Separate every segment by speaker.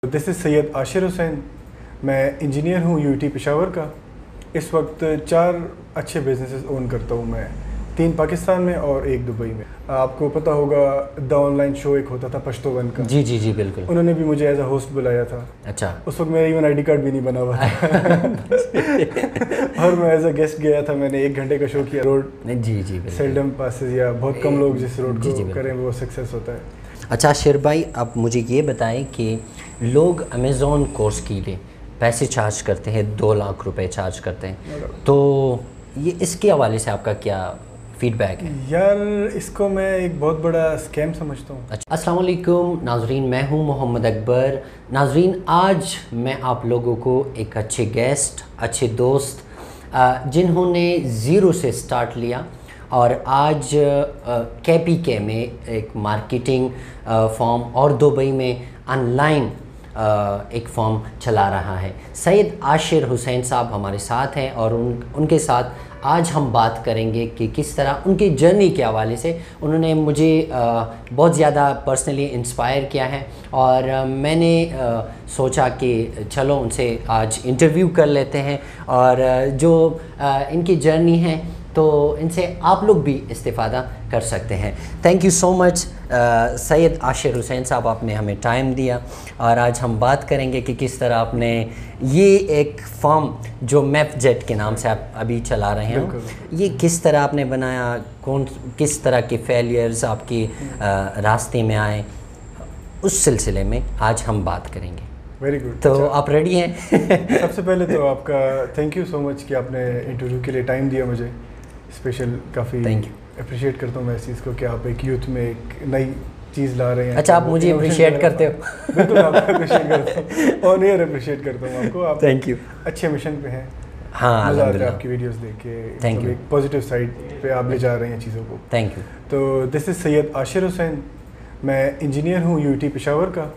Speaker 1: This is Syed Ashir Hussain. मैं engineer हूँ UT Peshawar का। इस वक्त 4 अच्छे बिजनेसेस ओन करता हूँ मैं, 3 पाकिस्तान में और 1 दुबई में। आपको पता होगा द ऑनलाइन शो एक होता था पश्तो वन का।
Speaker 2: जी जी जी बिल्कुल।
Speaker 1: उन्होंने भी मुझे एज अ होस्ट बुलाया था।
Speaker 2: अच्छा।
Speaker 1: उस वक्त मेरा इवन आईडी कार्ड भी नहीं बना हुआ था और मैं एज अ गेस्ट गया था। मैंने 1 घंटे का शो किया। रोड
Speaker 2: जी जी
Speaker 1: सेल्डम पासेस या बहुत कम लोग जिस रोड को करें वो सक्सेस होता है।
Speaker 2: अच्छा आशिर भाई, आप मुझे ये बताएं कि लोग अमेज़ॉन कोर्स के लिए पैसे चार्ज करते हैं, 2 लाख रुपए चार्ज करते हैं, तो ये इसके हवाले से आपका क्या फीडबैक है?
Speaker 1: यार इसको मैं एक बहुत बड़ा स्कैम समझता हूँ।
Speaker 2: अच्छा, अस्सलाम वालेकुम नाजरीन, मैं हूँ मोहम्मद अकबर। नाजरीन, आज मैं आप लोगों को एक अच्छे गेस्ट, अच्छे दोस्त जिन्होंने ज़ीरो से स्टार्ट लिया और आज KPK में एक मार्केटिंग फॉर्म और दुबई में ऑनलाइन एक फॉर्म चला रहा है। सैयद आशिर हुसैन साहब हमारे साथ हैं और उनके साथ आज हम बात करेंगे कि किस तरह उनकी जर्नी के हवाले से उन्होंने मुझे बहुत ज़्यादा पर्सनली इंस्पायर किया है और मैंने सोचा कि चलो उनसे आज इंटरव्यू कर लेते हैं और जो इनकी जर्नी है तो इनसे आप लोग भी इस्तेफ़ादा कर सकते हैं। Thank you so much Syed Ashir Hussain साहब, आपने हमें टाइम दिया और आज हम बात करेंगे कि किस तरह आपने ये एक फॉर्म जो मैपजेट के नाम से आप अभी चला रहे हैं, ये किस तरह आपने बनाया, किस तरह के फेलियर्स आपके रास्ते में आए, उस सिलसिले में आज हम बात करेंगे।
Speaker 1: Very good.
Speaker 2: तो अच्छा, आप रेडी हैं?
Speaker 1: सबसे पहले तो आपका थैंक यू सो मच कि आपने इंटरव्यू के लिए टाइम दिया मुझे। स्पेशल काफ़ी अप्रिशिएट करता हूँ मैं इस चीज़ को कि आप एक यूथ में एक नई चीज़ ला रहे हैं।
Speaker 2: अच्छा, आप मुझे अप्रिशिएट करते हो?
Speaker 1: बिल्कुल, आपको अप्रिशिएट करता हूँ, ऑन एयर अप्रिशिएट करता हूँ आपको। आप
Speaker 2: थैंक यू।
Speaker 1: अच्छे मिशन पे हैं।
Speaker 2: हाँ,
Speaker 1: मज़ा आता है आपकी वीडियोस देख के।
Speaker 2: Thank you.
Speaker 1: एक पॉजिटिव साइड पे आप ले जा रहे हैं चीज़ों को।
Speaker 2: Thank you.
Speaker 1: तो दिस इज़ सैयद आशिर हुसैन। मैं इंजीनियर हूँ यूटी पेशावर का।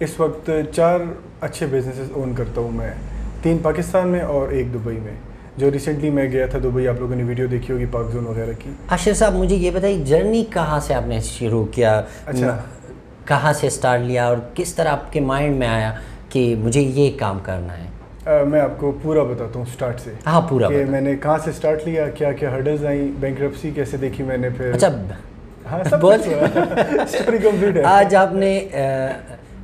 Speaker 1: इस वक्त 4 अच्छे बिजनेसेस ओन करता हूँ मैं, 3 पाकिस्तान में और 1 दुबई में। जो रिसेंटली मैं गया था दुबई, आप लोगों ने वीडियो देखी होगी पार्क जोन वगैरह की।
Speaker 2: आशिर साहब, मुझे ये बताइए जर्नी कहाँ से आपने शुरू किया?
Speaker 1: अच्छा,
Speaker 2: कहाँ से स्टार्ट लिया और किस तरह आपके माइंड में आया कि मुझे ये काम करना है?
Speaker 1: मैं आपको पूरा बताता हूँ स्टार्ट से।
Speaker 2: हाँ, पूरा
Speaker 1: कि मैंने कहाँ से स्टार्ट लिया, क्या क्या हर्डल्स आई, बैंकरप्सी कैसे देखी मैंने, फिर
Speaker 2: अच्छा
Speaker 1: हाँ सब कुछ स्टोरी कंप्लीट है।
Speaker 2: आज आपने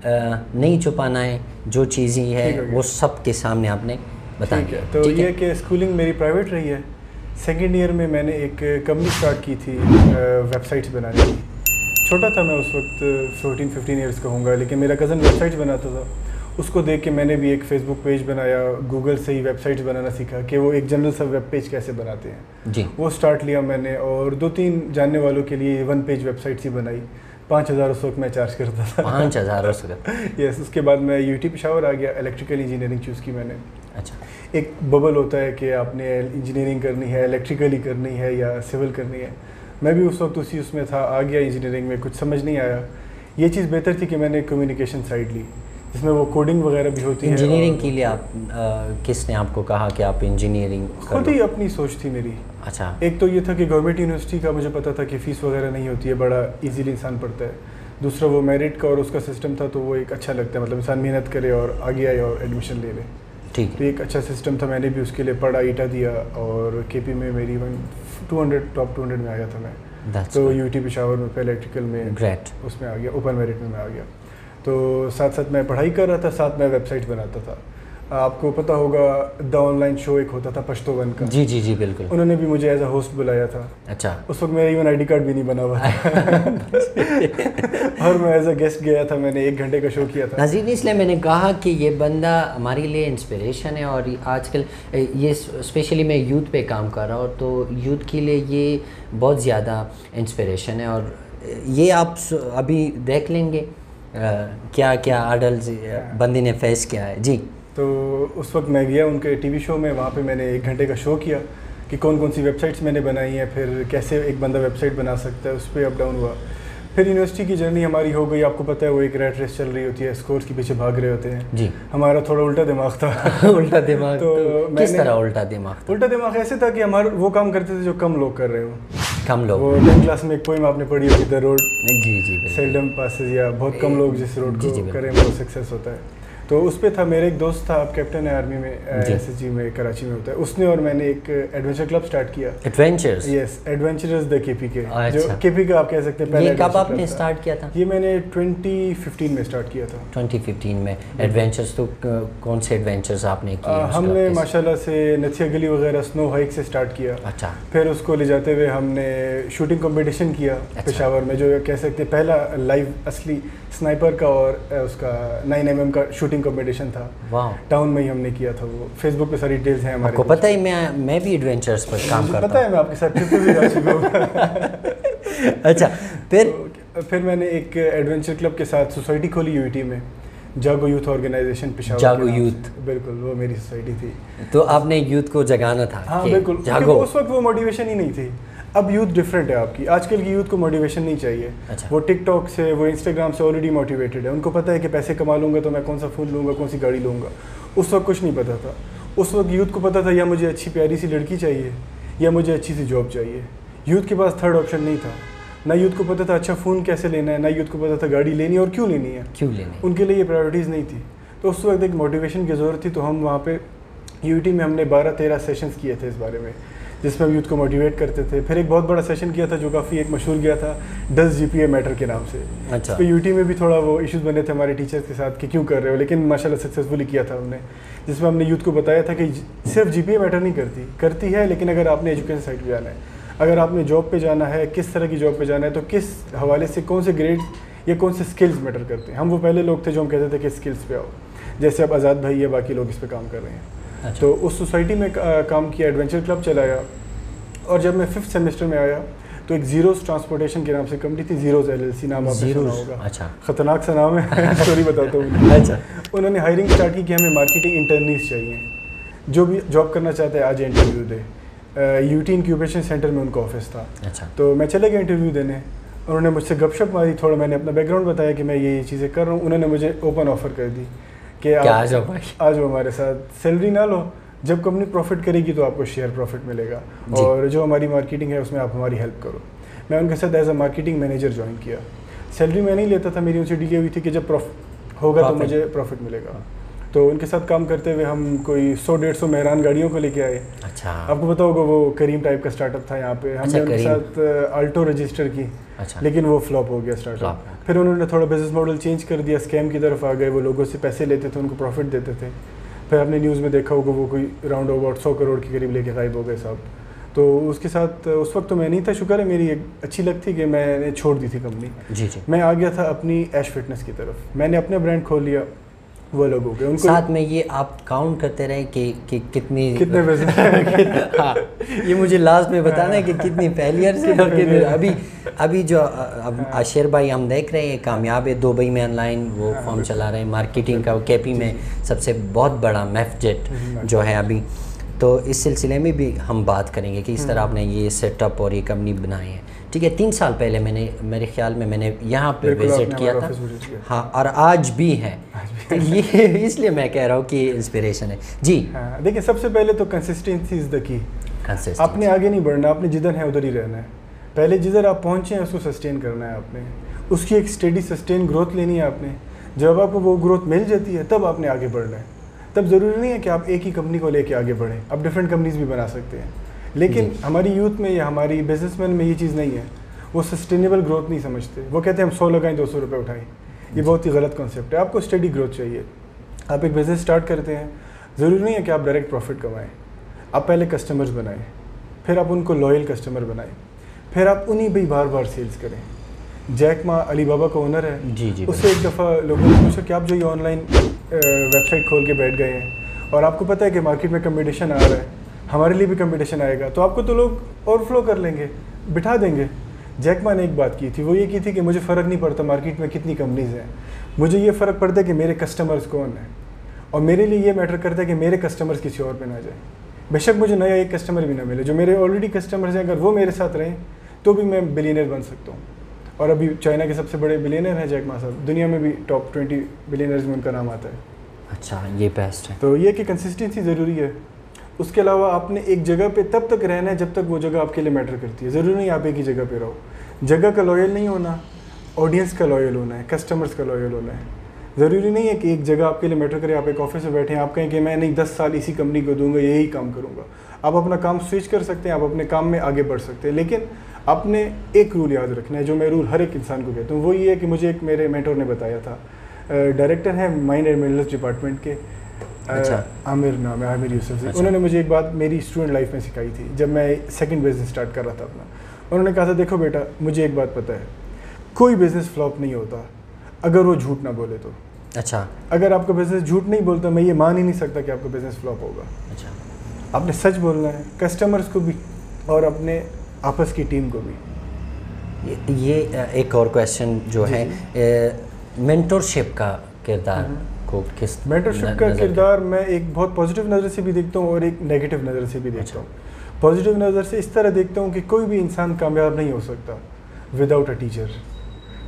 Speaker 2: नहीं छुपाना है, जो चीज़ें है वो सब के सामने आपने बताया।
Speaker 1: ठीक है। तो ये कि स्कूलिंग मेरी प्राइवेट रही है। सेकेंड ईयर में मैंने एक कंपनी स्टार्ट की थी वेबसाइट्स बनाने की। छोटा था मैं उस वक्त, 14-15 ईयर्स का होऊंगा, लेकिन मेरा कज़न वेबसाइट्स बनाता था। उसको देख के मैंने भी एक फेसबुक पेज बनाया, गूगल से ही वेबसाइट्स बनाना सीखा कि वो एक जनरल सा वेब पेज कैसे बनाते हैं
Speaker 2: जी।
Speaker 1: वो स्टार्ट लिया मैंने और 2-3 जानने वालों के लिए 1 पेज वेबसाइट्स ही बनाई। 5,000 उस वक्त मैं चार्ज करता था।
Speaker 2: 5,000 उस वक्त?
Speaker 1: यस। उसके बाद मैं यूटी पेशावर आ गया, इलेक्ट्रिकल इंजीनियरिंग चूज़ की मैंने।
Speaker 2: अच्छा।
Speaker 1: एक बबल होता है कि आपने इंजीनियरिंग करनी है, इलेक्ट्रिकली करनी है या सिविल करनी है। मैं भी उस वक्त उसमें था, आ गया इंजीनियरिंग में, कुछ समझ नहीं आया। ये चीज़ बेहतर थी कि मैंने कम्युनिकेशन साइड ली, जिसमें वो कोडिंग वगैरह भी होती है।
Speaker 2: इंजीनियरिंग के लिए आप किसने आपको कहा कि आप इंजीनियरिंग?
Speaker 1: खुद ही अपनी सोच थी मेरी।
Speaker 2: अच्छा।
Speaker 1: एक तो ये था कि गवर्नमेंट यूनिवर्सिटी का मुझे पता था कि फ़ीस वगैरह नहीं होती है, बड़ा इजीली इंसान पढ़ता है। दूसरा वो मेरिट का और उसका सिस्टम था, तो वो एक अच्छा लगता है, मतलब इंसान मेहनत करे और आगे आए और एडमिशन ले ले।
Speaker 2: ठीक।
Speaker 1: तो एक अच्छा सिस्टम था, मैंने भी उसके लिए पढ़ा, ईटा दिया और KP में मेरी 200 टॉप 200 में आया था मैं। तो यूटी पेशावर में पे इलेक्ट्रिकल में
Speaker 2: ग्रेट
Speaker 1: उसमें आ गया, ओपन मेरिट में मैं आ गया। तो साथ साथ मैं पढ़ाई कर रहा था, साथ में वेबसाइट बनाता था। आपको पता होगा द ऑनलाइन शो एक होता था पश्तो वन का।
Speaker 2: जी जी जी बिल्कुल।
Speaker 1: उन्होंने भी मुझे एज अ होस्ट बुलाया था।
Speaker 2: अच्छा।
Speaker 1: उस वक्त मेरा इवन आईडी कार्ड भी नहीं बना हुआ था और मैं एज अ गेस्ट गया था। मैंने 1 घंटे का शो किया था।
Speaker 2: नाज़रीन, इसलिए मैंने कहा कि ये बंदा हमारे लिए इंस्पिरेशन है और आजकल ये स्पेशली मैं यूथ पे काम कर रहा हूँ, तो यूथ के लिए ये बहुत ज़्यादा इंस्पिरेशन है और ये आप अभी देख लेंगे क्या क्या हर्डल्स बंदे ने फेस किया है। जी।
Speaker 1: तो उस वक्त मैं गया उनके टीवी शो में, वहाँ पे मैंने 1 घंटे का शो किया कि कौन कौन सी वेबसाइट्स मैंने बनाई हैं, फिर कैसे एक बंदा वेबसाइट बना सकता है, उस पर अप डाउन हुआ। फिर यूनिवर्सिटी की जर्नी हमारी हो गई। आपको पता है वो एक रैट रेस चल रही होती है, स्कोर्स के पीछे भाग रहे होते हैं।
Speaker 2: जी।
Speaker 1: हमारा थोड़ा उल्टा दिमाग था
Speaker 2: उल्टा दिमाग तो किस तरह उल्टा दिमाग?
Speaker 1: उल्टा दिमाग ऐसे था कि हमारे वो काम करते थे जो कम लोग कर रहे हो।
Speaker 2: कम लोग?
Speaker 1: वो 10th क्लास में एक पोएम आपने पढ़ी होगी, द रोड
Speaker 2: जी जी बिल्कुल।
Speaker 1: सेल्डम पासेस या बहुत कम लोग जिस रोड
Speaker 2: जी, जी,
Speaker 1: को
Speaker 2: बिल्कुल।
Speaker 1: करें वो सक्सेस होता है। तो उस पे था, मेरे एक दोस्त था, आप कैप्टन है आर्मी में,
Speaker 2: जी।
Speaker 1: एसएसजी में कराची में होता है, उसने और मैंने एक एडवेंचर क्लब स्टार्ट किया।
Speaker 2: Adventures?
Speaker 1: Yes, adventures the KP के, जो
Speaker 2: अच्छा।
Speaker 1: केपी का आप कह सकते हैं पहला
Speaker 2: ये कब
Speaker 1: adventure
Speaker 2: आपने
Speaker 1: club था।
Speaker 2: स्टार्ट किया था?
Speaker 1: ये मैंने 2015 में स्टार्ट किया था।
Speaker 2: 2015 में। एडवेंचर्स तो कौन से एडवेंचर्स आपने किए उस
Speaker 1: हमने
Speaker 2: club के साथ?
Speaker 1: माशाल्लाह से नथिया गली वगैरह स्नो हाइक से स्टार्ट किया।
Speaker 2: अच्छा।
Speaker 1: फिर उसको ले जाते हुए हमने शूटिंग कंपटीशन किया पेशावर में, जो कह सकते हैं पहला लाइव असली स्नाइपर का और उसका 9mm का शूटिंग कंपटीशन था।
Speaker 2: वाह।
Speaker 1: टाउन में ही हमने किया था वो। फेसबुक पे सारी डिटेल्स हैं हमारे।
Speaker 2: आपको पता है मैं भी एडवेंचर्स पर काम करता हूँ।
Speaker 1: पता है, मैं आपके साथ ट्रिप पे भी जा चुका हूँ।
Speaker 2: अच्छा, फिर
Speaker 1: तो फिर मैंने एक एडवेंचर क्लब के साथ सोसाइटी खोली यूटी में, जागो यूथ ऑर्गेनाइजेशन पेशावर।
Speaker 2: जागो यूथ?
Speaker 1: बिल्कुल, वो मेरी सोसाइटी थी।
Speaker 2: तो आपने यूथ को जगाना था?
Speaker 1: हाँ
Speaker 2: कि
Speaker 1: बिल्कुल,
Speaker 2: जागो।
Speaker 1: उस वक्त वो मोटिवेशन ही नहीं थी। अब यूथ डिफरेंट है आपकी, आजकल की यूथ को मोटिवेशन नहीं चाहिए।
Speaker 2: अच्छा।
Speaker 1: वो टिकटॉक से, वो इंस्टाग्राम से ऑलरेडी मोटिवेटेड है। उनको पता है कि पैसे कमा लूँगा तो मैं कौन सा फ़ोन लूँगा, कौन सी गाड़ी लूँगा। उस वक्त कुछ नहीं पता था। उस वक्त यूथ को पता था या मुझे अच्छी प्यारी सी लड़की चाहिए या मुझे अच्छी सी जॉब चाहिए। यूथ के पास थर्ड ऑप्शन नहीं था। ना यूथ को पता था अच्छा फ़ोन कैसे लेना है, ना यूथ को पता था गाड़ी लेनी है और क्यों लेनी है।
Speaker 2: क्यों लेनी?
Speaker 1: उनके लिए ये प्रायोरिटीज़ नहीं थी। तो उस वक्त एक मोटिवेशन की ज़रूरत थी। तो हम वहाँ पे यूटी में हमने 12-13 सेशंस किए थे इस बारे में, जिसमें हम यूथ को मोटिवेट करते थे। फिर एक बहुत बड़ा सेशन किया था जो काफ़ी एक मशहूर गया था, 10 GPA मैटर के नाम से।
Speaker 2: अच्छा।
Speaker 1: तो यूटी में भी थोड़ा वो इश्यूज़ बने थे हमारे टीचर्स के साथ कि क्यों कर रहे हो, लेकिन माशाल्लाह सक्सेसफुली किया था हमने, जिसमें हमने यूथ को बताया था कि सिर्फ GPA मैटर नहीं करती है, लेकिन अगर आपने एजुकेशन साइड पर जाना है, अगर आपने जॉब पे जाना है, किस तरह की जॉब पे जाना है, तो किस हवाले से कौन से ग्रेड्स या कौन से स्किल्स मैटर करते हैं। हम वो पहले लोग थे जो हम कहते थे कि स्किल्स पे आओ, जैसे अब आज़ाद भाई या बाकी लोग इस पे काम कर रहे हैं।
Speaker 2: अच्छा।
Speaker 1: तो उस सोसाइटी में काम किया, एडवेंचर क्लब चलाया। और जब मैं 5th सेमेस्टर में आया तो एक ज़ीरोज़ ट्रांसपोर्टेशन के नाम से कंपनी थी, ज़ीरोज़ LLC, नाम आपने सुना होगा।
Speaker 2: अच्छा।
Speaker 1: ख़तरनाक सा नाम है। स्टोरी बताता हूँ।
Speaker 2: अच्छा।
Speaker 1: उन्होंने हायरिंग स्टार्ट की कि हमें मार्केटिंग इंटर्नीज चाहिए, जो भी जॉब करना चाहते हैं आज इंटरव्यू दे। यूटी इंक्यूबेशन सेंटर में उनका ऑफिस था।
Speaker 2: अच्छा।
Speaker 1: तो मैं चले गया इंटरव्यू देने। उन्होंने मुझसे गपशप मारी, थोड़ा मैंने अपना बैकग्राउंड बताया कि मैं ये चीज़ें कर रहा हूँ। उन्होंने मुझे ओपन ऑफर कर दी कि आप
Speaker 2: आ जाओ भाई,
Speaker 1: आ जाओ हमारे साथ, सैलरी ना लो, जब कंपनी प्रॉफिट करेगी तो आपको शेयर प्रॉफिट मिलेगा, और जो हमारी मार्केटिंग है उसमें आप हमारी हेल्प करो। मैं उनके साथ as a marketing manager join किया। सैलरी मैं नहीं लेता था, मेरी उनसे डील हुई थी कि जब प्रॉफिट होगा तो मुझे प्रॉफिट मिलेगा। तो उनके साथ काम करते हुए हम कोई 100-150 मेहरान गाड़ियों को लेके आए।
Speaker 2: अच्छा।
Speaker 1: आपको पता होगा वो करीम टाइप का स्टार्टअप था यहाँ पे। हमने उनके साथ आल्टो रजिस्टर की।
Speaker 2: अच्छा।
Speaker 1: लेकिन वो फ्लॉप हो गया स्टार्टअप। फिर उन्होंने थोड़ा बिजनेस मॉडल चेंज कर दिया, स्कैम की तरफ आ गए। वो लोगों से पैसे लेते थे, उनको प्रॉफिट देते थे। फिर आपने न्यूज़ में देखा होगा वो कोई राउंड अबाउट 100 करोड़ के करीब लेके गायब हो गए साहब। तो उसके साथ उस वक्त तो मैं नहीं था, शुक्र है मेरी एक अच्छी लक थी कि मैंने छोड़ दी थी कंपनी।
Speaker 2: जी जी।
Speaker 1: मैं आ गया था अपनी ऐश फिटनेस की तरफ। मैंने अपने ब्रांड खोल लिया। वो लोग हो गए, उनको
Speaker 2: साथ में ये आप काउंट करते रहे कि कितने
Speaker 1: पैसे।
Speaker 2: हाँ, ये मुझे लास्ट में बताना है कि कितनी फेलियर से और कितने अभी जो अब आशिर भाई हम देख रहे हैं कामयाब है, दुबई में ऑनलाइन वो फॉर्म चला रहे हैं मार्केटिंग का, केपी में सबसे बहुत बड़ा मैफजेट जो है अभी। तो इस सिलसिले में भी हम बात करेंगे कि इस तरह आपने ये सेटअप और ये कंपनी बनाई है। ठीक है, 3 साल पहले मेरे ख्याल में मैंने यहाँ पे विजिट किया था। हाँ, और आज भी है। तो ये इसलिए मैं कह रहा हूँ कि इंस्पिरेशन है जी।
Speaker 1: हाँ, देखिए सबसे पहले तो कंसिस्टेंसी इज़ द की। आपने आगे नहीं बढ़ना, आपने जिधर है उधर ही रहना है। पहले जिधर आप पहुँचे हैं उसको सस्टेन करना है आपने, उसकी एक स्टेडी सस्टेन ग्रोथ लेनी है आपने। जब आपको वो ग्रोथ मिल जाती है तब आपने आगे बढ़ना है। तब ज़रूरी नहीं है कि आप एक ही कंपनी को लेके आगे बढ़ें, आप डिफरेंट कंपनीज भी बना सकते हैं। लेकिन हमारी यूथ में या हमारी बिजनेसमैन में ये चीज़ नहीं है। वो सस्टेनेबल ग्रोथ नहीं समझते। वो कहते हैं हम 100 लगाएं 200 रुपये उठाएं। ये बहुत ही गलत कॉन्सेप्ट है। आपको स्टेडी ग्रोथ चाहिए। आप एक बिज़नेस स्टार्ट करते हैं, ज़रूरी नहीं है कि आप डायरेक्ट प्रॉफिट कमाएं। आप पहले कस्टमर्स बनाएं, फिर आप उनको लॉयल कस्टमर बनाएं, फिर आप उन्हीं पर बार बार सेल्स करें। जैक मा अली बाबा का ओनर है
Speaker 2: जी जी।
Speaker 1: उससे एक दफ़ा लोगों ने पूछा कि आप जो ये ऑनलाइन वेबसाइट खोल के बैठ गए हैं और आपको पता है कि मार्केट में कंपटीशन आ रहा है, हमारे लिए भी कंपटीशन आएगा, तो आपको तो लोग ओवरफ्लो कर लेंगे, बिठा देंगे। जैक मा ने एक बात की थी, वो ये की थी कि मुझे फ़र्क नहीं पड़ता मार्केट में कितनी कंपनीज़ हैं, मुझे ये फ़र्क पड़ता है कि मेरे कस्टमर्स कौन हैं, और मेरे लिए ये मैटर करता है कि मेरे कस्टमर्स किसी और पे ना जाए। बेशक मुझे नया एक कस्टमर भी ना मिले, जो मेरे ऑलरेडी कस्टमर्स हैं अगर वो मेरे साथ रहें तो भी मैं बिलियनर बन सकता हूँ। और अभी चाइना के सबसे बड़े बिलियनर हैं जैक मा साहब, दुनिया में भी टॉप 20 बिलियनर्स में उनका नाम आता है।
Speaker 2: अच्छा, ये बेस्ट है।
Speaker 1: तो ये कि कंसिस्टेंसी ज़रूरी है। उसके अलावा आपने एक जगह पे तब तक रहना है जब तक वो जगह आपके लिए मैटर करती है। ज़रूरी नहीं आप एक ही जगह पे रहो। जगह का लॉयल नहीं होना, ऑडियंस का लॉयल होना है, कस्टमर्स का लॉयल होना है। ज़रूरी नहीं है कि एक जगह आपके लिए मैटर करे, आप एक ऑफिस में बैठे हैं, आप कहें कि मैं नहीं 10 साल इसी कंपनी को दूंगा, यही काम करूंगा। आप अपना काम स्विच कर सकते हैं, आप अपने काम में आगे बढ़ सकते हैं, लेकिन आपने एक रूल याद रखना है, जो मैं रूल हर एक इंसान को कहता हूँ, वो ये है कि मुझे एक मेरे मेंटर ने बताया था, डायरेक्टर हैं माइंड एंड मिनरल्स डिपार्टमेंट के, आमिर नाम है, आमिर यूसुफ जी। उन्होंने मुझे एक बात मेरी स्टूडेंट लाइफ में सिखाई थी, जब मैं सेकंड बिजनेस स्टार्ट कर रहा था अपना। उन्होंने कहा था, देखो बेटा, मुझे एक बात पता है, कोई बिज़नेस फ्लॉप नहीं होता अगर वो झूठ ना बोले तो।
Speaker 2: अच्छा,
Speaker 1: अगर आपका बिज़नेस झूठ नहीं बोलता, मैं ये मान ही नहीं सकता कि आपका बिज़नेस फ्लॉप होगा।
Speaker 2: अच्छा,
Speaker 1: आपने सच बोलना है, कस्टमर्स को भी और अपने आपस की टीम को भी।
Speaker 2: ये एक और क्वेश्चन जो है, मेंटरशिप का किरदार को किस
Speaker 1: मेंटरशिप का किरदार मैं एक बहुत पॉजिटिव नज़र से भी देखता हूँ और एक नेगेटिव नज़र से भी देखता हूँ। पॉजिटिव नज़र से इस तरह देखता हूँ कि कोई भी इंसान कामयाब नहीं हो सकता विदाउट अ टीचर।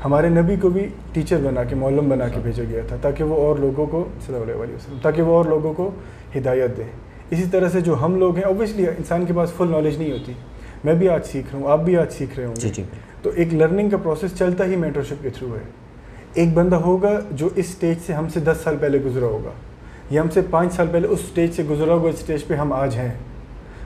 Speaker 1: हमारे नबी को भी टीचर बना के, मौलम बना के भेजा गया था, ताकि वो और लोगों को सल्लल्लाहु अलैहि वसल्लम ताकि वो और लोगों को हिदायत दें। इसी तरह से जो हम लोग हैं, ऑब्वियसली इंसान के पास फुल नॉलेज नहीं होती, मैं भी आज सीख रहा हूँ, आप भी आज सीख रहे होंगे।
Speaker 2: जी।
Speaker 1: तो एक लर्निंग का प्रोसेस चलता ही मेंटरशिप के थ्रू है। एक बंदा होगा जो इस स्टेज से हमसे 10 साल पहले गुजरा होगा, या हमसे 5 साल पहले उस स्टेज से गुजरा होगा, इस स्टेज पे हम आज हैं।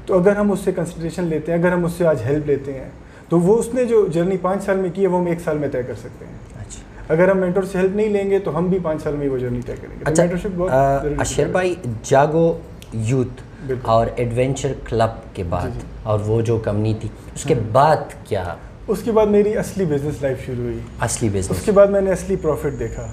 Speaker 1: तो अगर हम उससे कंसिडरेशन लेते हैं, अगर हम उससे आज हेल्प लेते हैं, तो वो उसने जो जर्नी 5 साल में की है, वो हम 1 साल में तय कर सकते हैं।
Speaker 2: अच्छा,
Speaker 1: अगर हम मेंटर से हेल्प नहीं लेंगे तो हम भी 5 साल में वो जर्नी तय करेंगे।
Speaker 2: अच्छा,
Speaker 1: मेंटरशिप बहुत
Speaker 2: अशर भाई, जागो यूथ और एडवेंचर क्लब के बाद और वो जो कंपनी थी, उसके बाद क्या?
Speaker 1: उसके बाद मेरी असली बिजनेस लाइफ शुरू हुई।
Speaker 2: असली बिजनेस?
Speaker 1: उसके बाद मैंने असली प्रॉफिट देखा।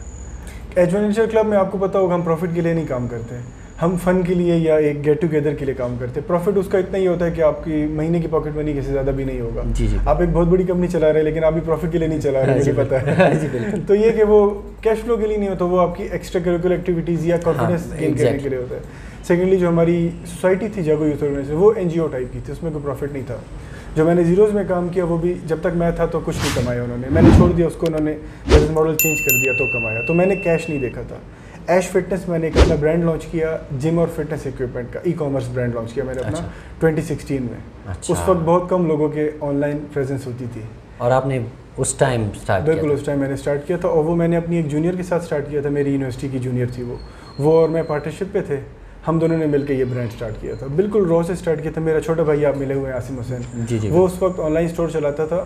Speaker 1: एडवेंचर क्लब में आपको पता होगा, हम प्रॉफिट के लिए नहीं काम करते हैं, हम फन के लिए या एक गेट टुगेदर के लिए काम करते हैं। प्रॉफिट उसका इतना ही होता है कि आपकी महीने की पॉकेट मनी किसी ज़्यादा भी नहीं होगा।
Speaker 2: जी।
Speaker 1: आप एक बहुत बड़ी कंपनी चला रहे हैं, लेकिन आप भी प्रॉफिट के लिए नहीं चला रहे, मुझे पता है। तो ये कि वो कैश फ्लो के लिए नहीं होता, वो आपकी एक्स्ट्रा करिकुलर एक्टिविटीज़ या कॉन्फिडेंस गेन करने के लिए होता है। सेकेंडली, जो हमारी सोसाइटी थी जागो यूथ ऑर्गेनाइजेशन, वो NGO टाइप की थी, उसमें कोई प्रॉफिट नहीं था। जो मैंने ज़ीरोज़ में काम किया, वो भी जब तक मैं था तो कुछ नहीं कमाया उन्होंने, मैंने छोड़ दिया उसको, उन्होंने बिजनेस मॉडल चेंज कर दिया तो कमाया। तो मैंने कैश नहीं देखा था। ऐश फिटनेस मैंने एक अपना ब्रांड लॉन्च किया, जिम और फिटनेस इक्विपमेंट का ई-कॉमर्स ब्रांड लॉन्च किया मैंने अपना 2016 में।
Speaker 2: अच्छा।
Speaker 1: उस वक्त बहुत कम लोगों के ऑनलाइन प्रेजेंस होती थी।
Speaker 2: और आपने उस टाइम स्टार्ट किया?
Speaker 1: बिल्कुल, उस टाइम मैंने स्टार्ट किया था, और वो मैंने अपनी एक जूनियर के साथ स्टार्ट किया था, मेरी यूनिवर्सिटी की जूनियर थी वो और मैं पार्टनरशिप पे थे। हम दोनों ने मिलकर ये ब्रांड स्टार्ट किया था, बिल्कुल रॉ से स्टार्ट किया था। मेरा छोटा भाई, आप मिले हुए हैं, आसिम हुसैन,
Speaker 2: जी।
Speaker 1: वो उस वक्त ऑनलाइन स्टोर चलाता था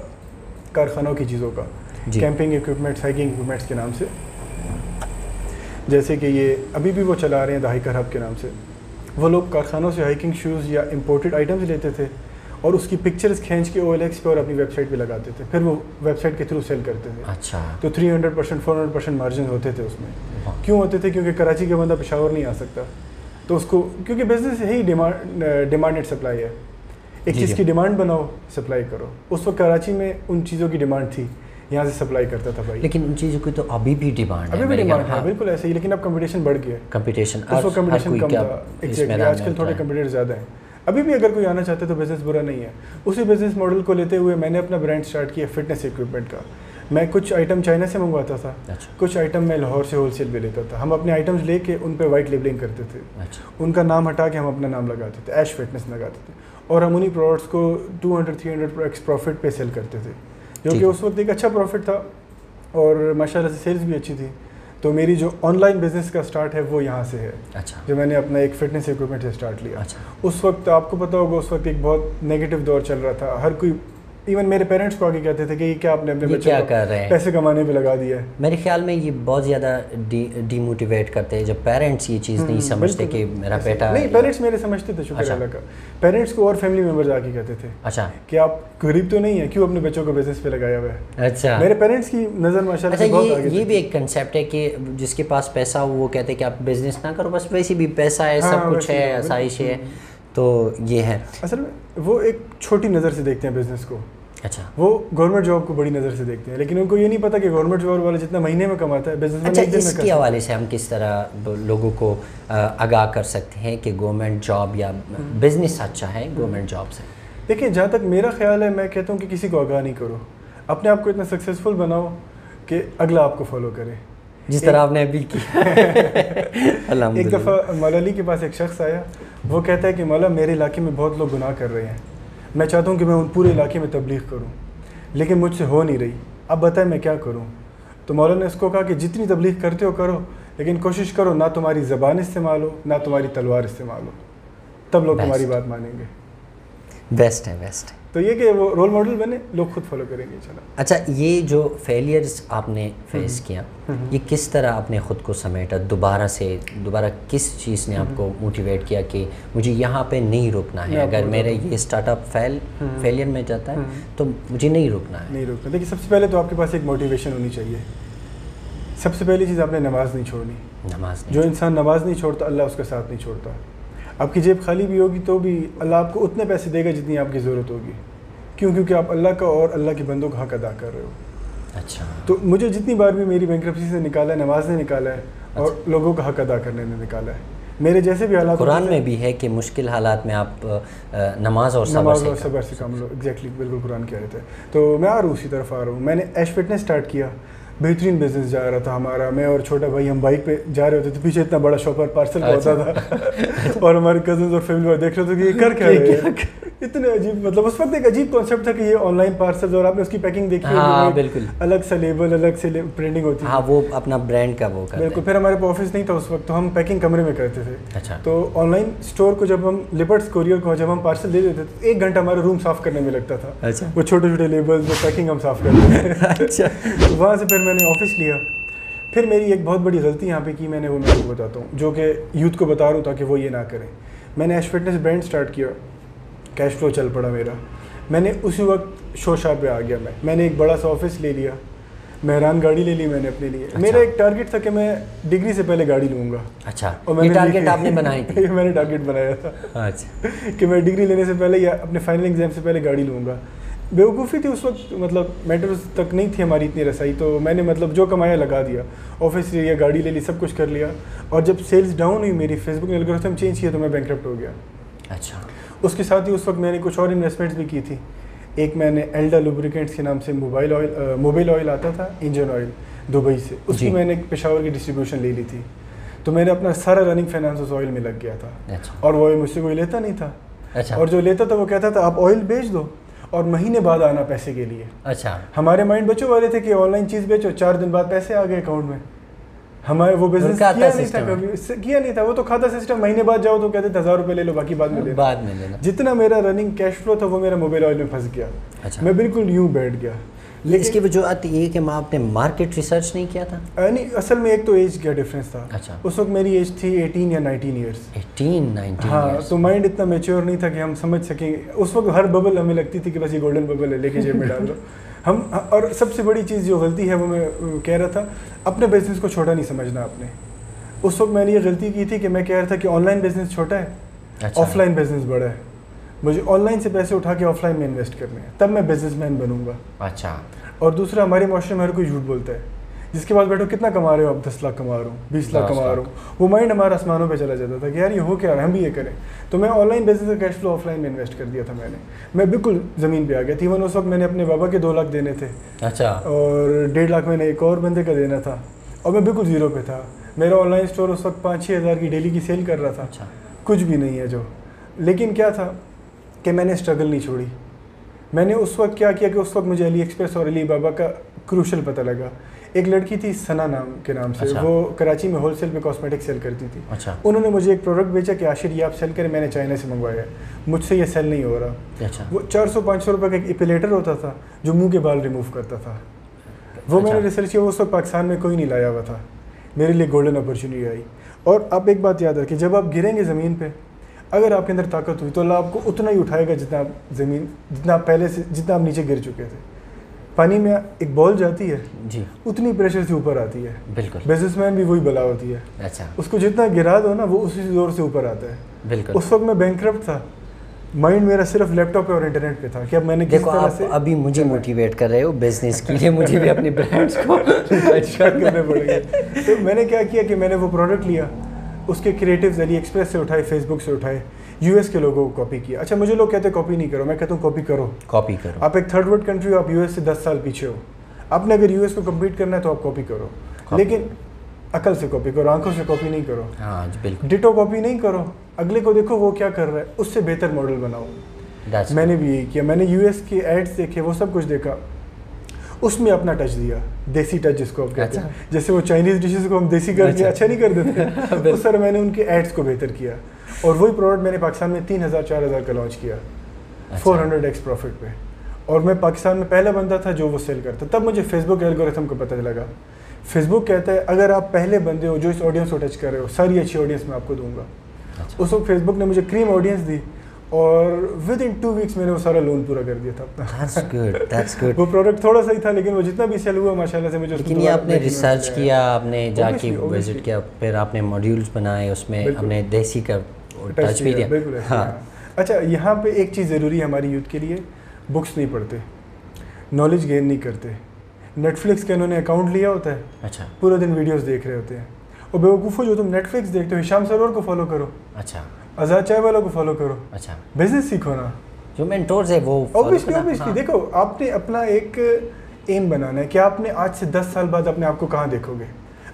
Speaker 1: कारखानों की चीज़ों का, कैंपिंग इक्विपमेंट्स, हाइकिंग इक्विपमेंट्स के नाम से। जैसे कि ये अभी भी वो चला रहे हैं द हाइकर हब के नाम से। वो लोग कारखानों से हाइकिंग शूज़ या इंपोर्टेड आइटम्स लेते थे और उसकी पिक्चर्स खींच के OLX पे और अपनी वेबसाइट पे लगाते थे, फिर वो वेबसाइट के थ्रू सेल करते थे।
Speaker 2: अच्छा।
Speaker 1: तो 300% 400% मार्जिन होते थे उसमें। क्यों होते थे? क्योंकि कराची का बंदा पेशावर नहीं आ सकता, तो उसको, क्योंकि बिजनेस यही डिमांड एंड सप्लाई है, एक चीज़ की डिमांड बनाओ, सप्लाई करो। उस वक्त कराची में उन चीज़ों की डिमांड थी, यहाँ से सप्लाई करता था भाई।
Speaker 2: लेकिन उन चीज़ों की तो अभी भी डिमांड है।
Speaker 1: अभी भी डिमांड है, बिल्कुल ऐसे ही, लेकिन अब कंपटीशन बढ़ गया है।
Speaker 2: कंपटीशन
Speaker 1: उस वक्त कंपटीशन कम था, एग्जैक्टली। आजकल थोड़े कंपटीटर ज़्यादा हैं। अभी भी अगर कोई आना चाहते हैं तो बिज़नेस बुरा नहीं है। उसी बिज़नेस मॉडल को लेते हुए मैंने अपना ब्रांड स्टार्ट किया फिटनेस इक्विपमेंट का। मैं कुछ आइटम चाइना से मंगवाता था।
Speaker 2: अच्छा।
Speaker 1: कुछ आइटम मैं लाहौर से होलसेल पे लेता था। हम अपने आइटम्स लेके उन पे वाइट लेबलिंग करते थे।
Speaker 2: अच्छा।
Speaker 1: उनका नाम हटा के हम अपना नाम लगाते थे, ऐश फिटनेस लगाते थे, और हम उन्हीं प्रोडक्ट्स को 200-300x प्रॉफिट पे सेल करते थे, जो कि उस वक्त एक अच्छा प्रॉफिट था और माशाल्लाह से सेल्स भी अच्छी थी। तो मेरी जो ऑनलाइन बिजनेस का स्टार्ट है वो यहाँ से है।
Speaker 2: अच्छा।
Speaker 1: जो मैंने अपना एक फिटनेस इक्विपमेंट से स्टार्ट लिया।
Speaker 2: अच्छा।
Speaker 1: उस वक्त आपको पता होगा, उस वक्त एक बहुत नेगेटिव दौर चल रहा था। हर कोई, इवन मेरे पेरेंट्स को आगे कहते थे कि क्या आपने अपने बच्चे को पैसे कमाने पे लगा दिया है।
Speaker 2: मेरे ख्याल में ये बहुत ज़्यादा डीमोटिवेट करते हैं जब पेरेंट्स ये चीज़ नहीं समझते कि मेरा बेटा।
Speaker 1: नहीं, पेरेंट्स मेरे समझते थे, शुक्र अल्लाह का। पेरेंट्स को और फैमिली मेम्बर्स आके कहते थे, अच्छा, कि आप गरीब तो नहीं है, क्यों अपने बच्चों को बिजनेस पे लगाया हुआ है। अच्छा। मेरे पेरेंट्स की नज़र माशाल्लाह से बहुत आगे।
Speaker 2: ये भी एक कंसेप्ट है कि जिसके पास पैसा हो वो कहते हैं कि आप बिजनेस ना करो, बस वैसे भी पैसा है, सब कुछ है, आसाइश है। तो ये है, असल में
Speaker 1: वो एक छोटी नज़र से देखते हैं बिजनेस को।
Speaker 2: अच्छा।
Speaker 1: वो गवर्नमेंट जॉब को बड़ी नज़र से देखते हैं, लेकिन उनको ये नहीं पता कि गवर्नमेंट जॉब वाला जितना महीने में कमाता है बिजनेस में।
Speaker 2: अच्छा, इसके हवाले से हम किस तरह लोगों को आगाह कर सकते हैं कि गवर्नमेंट जॉब या बिजनेस अच्छा है गवर्नमेंट जॉब से?
Speaker 1: देखिए, जहाँ तक मेरा ख्याल है, मैं कहता हूँ कि किसी को आगाह नहीं करो, अपने आप को इतना सक्सेसफुल बनाओ कि अगला आपको फॉलो करे,
Speaker 2: जिस तरह आपने अभी किया।
Speaker 1: एक दफ़ा मौला अली के पास एक शख्स आया, वो कहता है कि मौला, मेरे इलाके में बहुत लोग गुनाह कर रहे हैं, मैं चाहता हूँ कि मैं उन पूरे इलाके में तबलीग करूँ, लेकिन मुझसे हो नहीं रही। अब बताए मैं क्या करूँ। तो मौलाना ने इसको कहा कि जितनी तबलीग करते हो करो, लेकिन कोशिश करो ना तुम्हारी ज़बान इस्तेमाल हो ना तुम्हारी तलवार इस्तेमाल हो, तब लोग तुम्हारी बात मानेंगे।
Speaker 2: बेस्ट है, बेस्ट है।
Speaker 1: तो ये कि वो रोल मॉडल बने, लोग खुद फॉलो करेंगे। चला
Speaker 2: अच्छा, ये जो फेलियर्स आपने फेस किया, ये किस तरह आपने ख़ुद को समेटा? दोबारा किस चीज़ ने आपको मोटिवेट किया कि मुझे यहाँ पे नहीं रुकना है, अगर मेरे ये स्टार्टअप फेलियर में जाता है तो मुझे नहीं रुकना है?
Speaker 1: नहीं रुकना। देखिए, सबसे पहले तो आपके पास एक मोटिवेशन होनी चाहिए। सबसे पहली चीज़, आपने नमाज़ नहीं छोड़नी।
Speaker 2: नमाज
Speaker 1: जो इंसान नमाज नहीं छोड़ता, अल्लाह उसका साथ नहीं छोड़ता। आपकी जेब खाली भी होगी तो भी अल्लाह आपको उतने पैसे देगा जितनी आपकी ज़रूरत होगी। क्यों? क्योंकि आप अल्लाह का और अल्लाह के बंदों का हक अदा कर रहे हो।
Speaker 2: अच्छा।
Speaker 1: तो मुझे जितनी बार भी मेरी बैंक्रप्सी से निकाला है, नमाज ने निकाला है और लोगों का हक अदा करने ने निकाला है। मेरे जैसे भी हालात,
Speaker 2: कुरान में भी है कि मुश्किल हालात में आप नमाज और सब्र
Speaker 1: से काम लो। एग्जैक्टली, बिल्कुल कुरान की आयत है। तो मैं आ रहा हूँ, उसी तरफ आ रहा हूँ। मैंने ऐश फिटनेस स्टार्ट किया, बेहतरीन बिजनेस जा रहा था हमारा। मैं और छोटा भाई हम बाइक पे जा रहे होते थे, पीछे इतना बड़ा शॉपर पार्सल का होता था और हमारे कजन्स और फैमिली वाले देख रहे थे कि ये कर क्या रहे हैं। इतने अजीब, मतलब उस वक्त एक अजीब कॉन्सेप्ट था कि ये ऑनलाइन पार्सल, और आपने उसकी पैकिंग देखी,
Speaker 2: हाँ, बिल्कुल
Speaker 1: अलग सा लेबल, अलग से प्रिंटिंग होती है।
Speaker 2: हाँ, वो अपना ब्रांड का वो करते हैं।
Speaker 1: बिल्कुल। फिर हमारे पास ऑफिस नहीं था उस वक्त, तो हम पैकिंग कमरे में करते थे।
Speaker 2: अच्छा। तो
Speaker 1: ऑनलाइन स्टोर को जब हम लिबर्ट्स कोरियर को जब हम पार्सल दे देते तो 1 घंटा हमारा रूम साफ करने में लगता था।
Speaker 2: अच्छा।
Speaker 1: वो छोटे छोटे लेबल्स, वो पैकिंग हम साफ करते थे।
Speaker 2: अच्छा।
Speaker 1: तो वहाँ से फिर मैंने ऑफिस लिया। फिर मेरी एक बहुत बड़ी गलती यहाँ पे की मैंने, वो मैं आपको बताता हूँ, जो कि यूथ को बता रहा हूँ ताकि वो ये ना करें। मैंने ऐश फिटनेस ब्रांड स्टार्ट किया, कैश फ्लो चल पड़ा मेरा। मैंने उसी वक्त शोशा पे आ गया। मैंने एक बड़ा सा ऑफिस ले लिया, मेहरान गाड़ी ले ली मैंने अपने लिए। अच्छा। मेरा एक टारगेट था कि मैं डिग्री से पहले गाड़ी लूँगा।
Speaker 2: अच्छा। और ये टारगेट आपने बनाई थी?
Speaker 1: मैंने टारगेट बनाया था।
Speaker 2: अच्छा।
Speaker 1: कि मैं डिग्री लेने से पहले या अपने फाइनल एग्जाम से पहले गाड़ी लूँगा। बेवकूफ़ी थी उस वक्त, मतलब मेट्रोस तक नहीं थी हमारी इतनी रसाई। तो मैंने मतलब जो कमाया लगा दिया, ऑफिस लिया, गाड़ी ले ली, सब कुछ कर लिया। और जब सेल्स डाउन हुई मेरी, फेसबुक ने एल्गोरिथम चेंज किया तो मैं बैंकरप्ट हो गया।
Speaker 2: अच्छा।
Speaker 1: उसके साथ ही उस वक्त मैंने कुछ और इन्वेस्टमेंट्स भी की थी। एक मैंने एल्डा लुब्रिकेंट्स के नाम से मोबाइल ऑयल आता था, इंजन ऑयल, दुबई से, उसकी मैंने पेशावर की डिस्ट्रीब्यूशन ले ली थी। तो मैंने अपना सारा रनिंग फाइनेंस उस ऑयल में लग गया था।
Speaker 2: अच्छा।
Speaker 1: और वो ऑयल मुझसे कोई लेता नहीं था।
Speaker 2: अच्छा।
Speaker 1: और जो लेता था वो कहता था आप ऑयल बेच दो और महीने बाद आना पैसे के लिए।
Speaker 2: अच्छा।
Speaker 1: हमारे माइंड बच्चों वाले थे कि ऑनलाइन चीज़ बेचो, 4 दिन बाद पैसे आ गए अकाउंट में। हमारे वो बिजनेस किया नहीं था, कभी किया नहीं था। वो तो खाता सिस्टम, महीने बाद जाओ तो कहते 1000 रुपये ले लो, बाकी बाद में लेना। जितना मेरा रनिंग कैश फ्लो था वो मेरा मोबाइल ऑयल में फंस गया।
Speaker 2: अच्छा।
Speaker 1: मैं बिल्कुल यूँ बैठ गया।
Speaker 2: लेकिन इसकी वजह ये कि आपने मार्केट रिसर्च नहीं किया था?
Speaker 1: नहीं, असल में एक तो एज का डिफरेंस था।
Speaker 2: अच्छा।
Speaker 1: उस वक्त मेरी एज थी 18 या 19 ईयर्स।
Speaker 2: 18-19
Speaker 1: हाँ, तो माइंड इतना मेच्योर नहीं था कि हम समझ सकेंगे। उस वक्त हर बबल हमें लगती थी कि बस ये गोल्डन बबल है, लेके जेब में डाल दो हम। और सबसे बड़ी चीज़ जो गलती है वो मैं कह रहा था, अपने बिजनेस को छोटा नहीं समझना आपने। उस वक्त मैंने ये गलती की थी कि मैं कह रहा था कि ऑनलाइन बिजनेस छोटा है,
Speaker 2: अच्छा।
Speaker 1: ऑफलाइन बिजनेस बड़ा है, मुझे ऑनलाइन से पैसे उठा के ऑफलाइन में इन्वेस्ट करने हैं, तब मैं बिजनेसमैन बनूंगा।
Speaker 2: अच्छा।
Speaker 1: और दूसरा, हमारे माशरे में हर कोई झूठ बोलता है। जिसके पास बैठो कितना कमा रहे हो आप, 10 लाख कमा रहा हूँ, 20 लाख कमा रहा हूँ, वो माइंड हमारा आसमानों पे चला जाता था कि यार ये हो क्या रहा है, हम भी ये करें। तो मैं ऑनलाइन बिजनेस का कैश फ्लो ऑफलाइन में इन्वेस्ट कर दिया था मैं बिल्कुल ज़मीन पे आ गया थी। इवन उस वक्त मैंने अपने बाबा के 2 लाख देने थे।
Speaker 2: अच्छा।
Speaker 1: और 1.5 लाख मैंने एक और बंदे का देना था, और मैं बिल्कुल ज़ीरो पे था। मेरा ऑनलाइन स्टोर उस वक्त 5-6 हज़ार की डेली की सेल कर रहा था।
Speaker 2: अच्छा।
Speaker 1: कुछ भी नहीं है जो। लेकिन क्या था कि मैंने स्ट्रगल नहीं छोड़ी। मैंने उस वक्त क्या किया कि उस वक्त मुझे अली एक्सप्रेस और अली बाबा का क्रूशल पता लगा। एक लड़की थी सना नाम के नाम से। अच्छा। वो कराची में होलसेल पे कॉस्मेटिक सेल करती थी।
Speaker 2: अच्छा।
Speaker 1: उन्होंने मुझे एक प्रोडक्ट बेचा कि आशिर ये आप सेल करें, मैंने चाइना से मंगवाया है, मुझसे ये सेल नहीं हो रहा।
Speaker 2: अच्छा।
Speaker 1: वो 400-500 रुपये का एक एपिलेटर होता था जो मुंह के बाल रिमूव करता था। वो मैंने रिसर्च किया, उस वक्त पाकिस्तान में कोई नहीं लाया हुआ था। मेरे लिए गोल्डन अपॉर्चुनिटी आई। और आप एक बात याद रखिए, जब आप गिरेंगे ज़मीन पे, अगर आपके अंदर ताकत हुई तो अल्लाह आपको उतना ही उठाएगा जितना आप नीचे गिर चुके थे। पानी में एक बॉल जाती है
Speaker 2: जी,
Speaker 1: उतनी प्रेशर से ऊपर आती है।
Speaker 2: बिल्कुल।
Speaker 1: बिजनेसमैन भी वही बला होती है।
Speaker 2: अच्छा।
Speaker 1: उसको जितना गिरा दो ना, वो उसी जोर से ऊपर आता है।
Speaker 2: बिल्कुल।
Speaker 1: उस वक्त मैं बैंकरप्ट था, माइंड मेरा सिर्फ लैपटॉप पे और इंटरनेट पे था कि अब मैंने किस तरह से।
Speaker 2: अभी मुझे मोटिवेट कर रहे हो बिजनेस के लिए, मुझे भी अपने ब्रांड्स को
Speaker 1: करने पड़ेंगे। तो मैंने क्या किया कि मैंने वो प्रोडक्ट लिया, उसके क्रिएटिव्स अली एक्सप्रेस से उठाए, फेसबुक से उठाए, यूएस के लोगों को कॉपी किया। अच्छा, मुझे लोग कहते हैं कॉपी नहीं करो, मैं कहता हूँ कॉपी करो।
Speaker 2: कॉपी करो।
Speaker 1: आप एक थर्ड वर्ल्ड कंट्री हो, आप यूएस से 10 साल पीछे हो। आपने अगर यूएस को कम्पीट करना है तो आप कॉपी करो, लेकिन अकल से कॉपी करो, आंखों से कॉपी नहीं करो।
Speaker 2: हाँ जी, बिल्कुल।
Speaker 1: डिटो कॉपी नहीं करो, अगले को देखो वो क्या कर रहा है, उससे बेहतर मॉडल बनाओ। मैंने भी यही किया। मैंने यूएस के एड्स देखे, वो सब कुछ देखा। उसमें अपना टच दिया, देसी टच जिसको आप कहते हैं।
Speaker 2: अच्छा।
Speaker 1: जैसे वो चाइनीज़ डिशेज़ को हम देसी करके अच्छा नहीं कर देते तो सर मैंने उनके एड्स को बेहतर किया और वही प्रोडक्ट मैंने पाकिस्तान में 3000-4000 का लॉन्च किया 400x प्रॉफिट पे। और मैं पाकिस्तान में पहला बंदा था जो वो सेल करता। तब मुझे फेसबुक एल्गोरिथम को पता लगा। फेसबुक कहता है अगर आप पहले बंदे हो जो इस ऑडियंस को टच कर रहे हो, सारी अच्छी ऑडियंस मैं आपको दूंगा।
Speaker 2: अच्छा।
Speaker 1: उस वक्त फेसबुक ने मुझे क्रीम ऑडियंस दी और विद इन 2 वीक्स मैंने वो सारा लोन पूरा कर दिया था अपना।
Speaker 2: That's good.
Speaker 1: वो प्रोडक्ट थोड़ा सा ही था लेकिन वो जितना भी सेल हुआ माशाल्लाह से मुझे।
Speaker 2: लेकिन ये आपने रिसर्च किया, आपने जाके विजिट किया, फिर आपने मॉड्यूल्स बनाए, उसमें हमने देसी का टच भी दिया।
Speaker 1: बिल्कुल। हाँ। अच्छा, यहाँ पे एक चीज़ ज़रूरी है हमारी यूथ के लिए, बुक्स नहीं पढ़ते, नॉलेज गेन नहीं करते। नेटफ्लिक्स का इन्होंने अकाउंट लिया होता है,
Speaker 2: अच्छा,
Speaker 1: पूरा दिन वीडियोस देख रहे होते हैं। और बेवकूफ़ो जो तुम नेटफ्लिक्स देखते हो, हिशाम सरवर को फॉलो करो,
Speaker 2: अच्छा,
Speaker 1: आज़ाद चाय वालों को फॉलो करो,
Speaker 2: अच्छा,
Speaker 1: बिजनेस सीखो ना।
Speaker 2: जो मेंटोर्स है वो
Speaker 1: ऑब्वियसली देखो, आपने अपना एक एम बनाना है कि आपने आज से 10 साल बाद अपने आप को कहाँ देखोगे।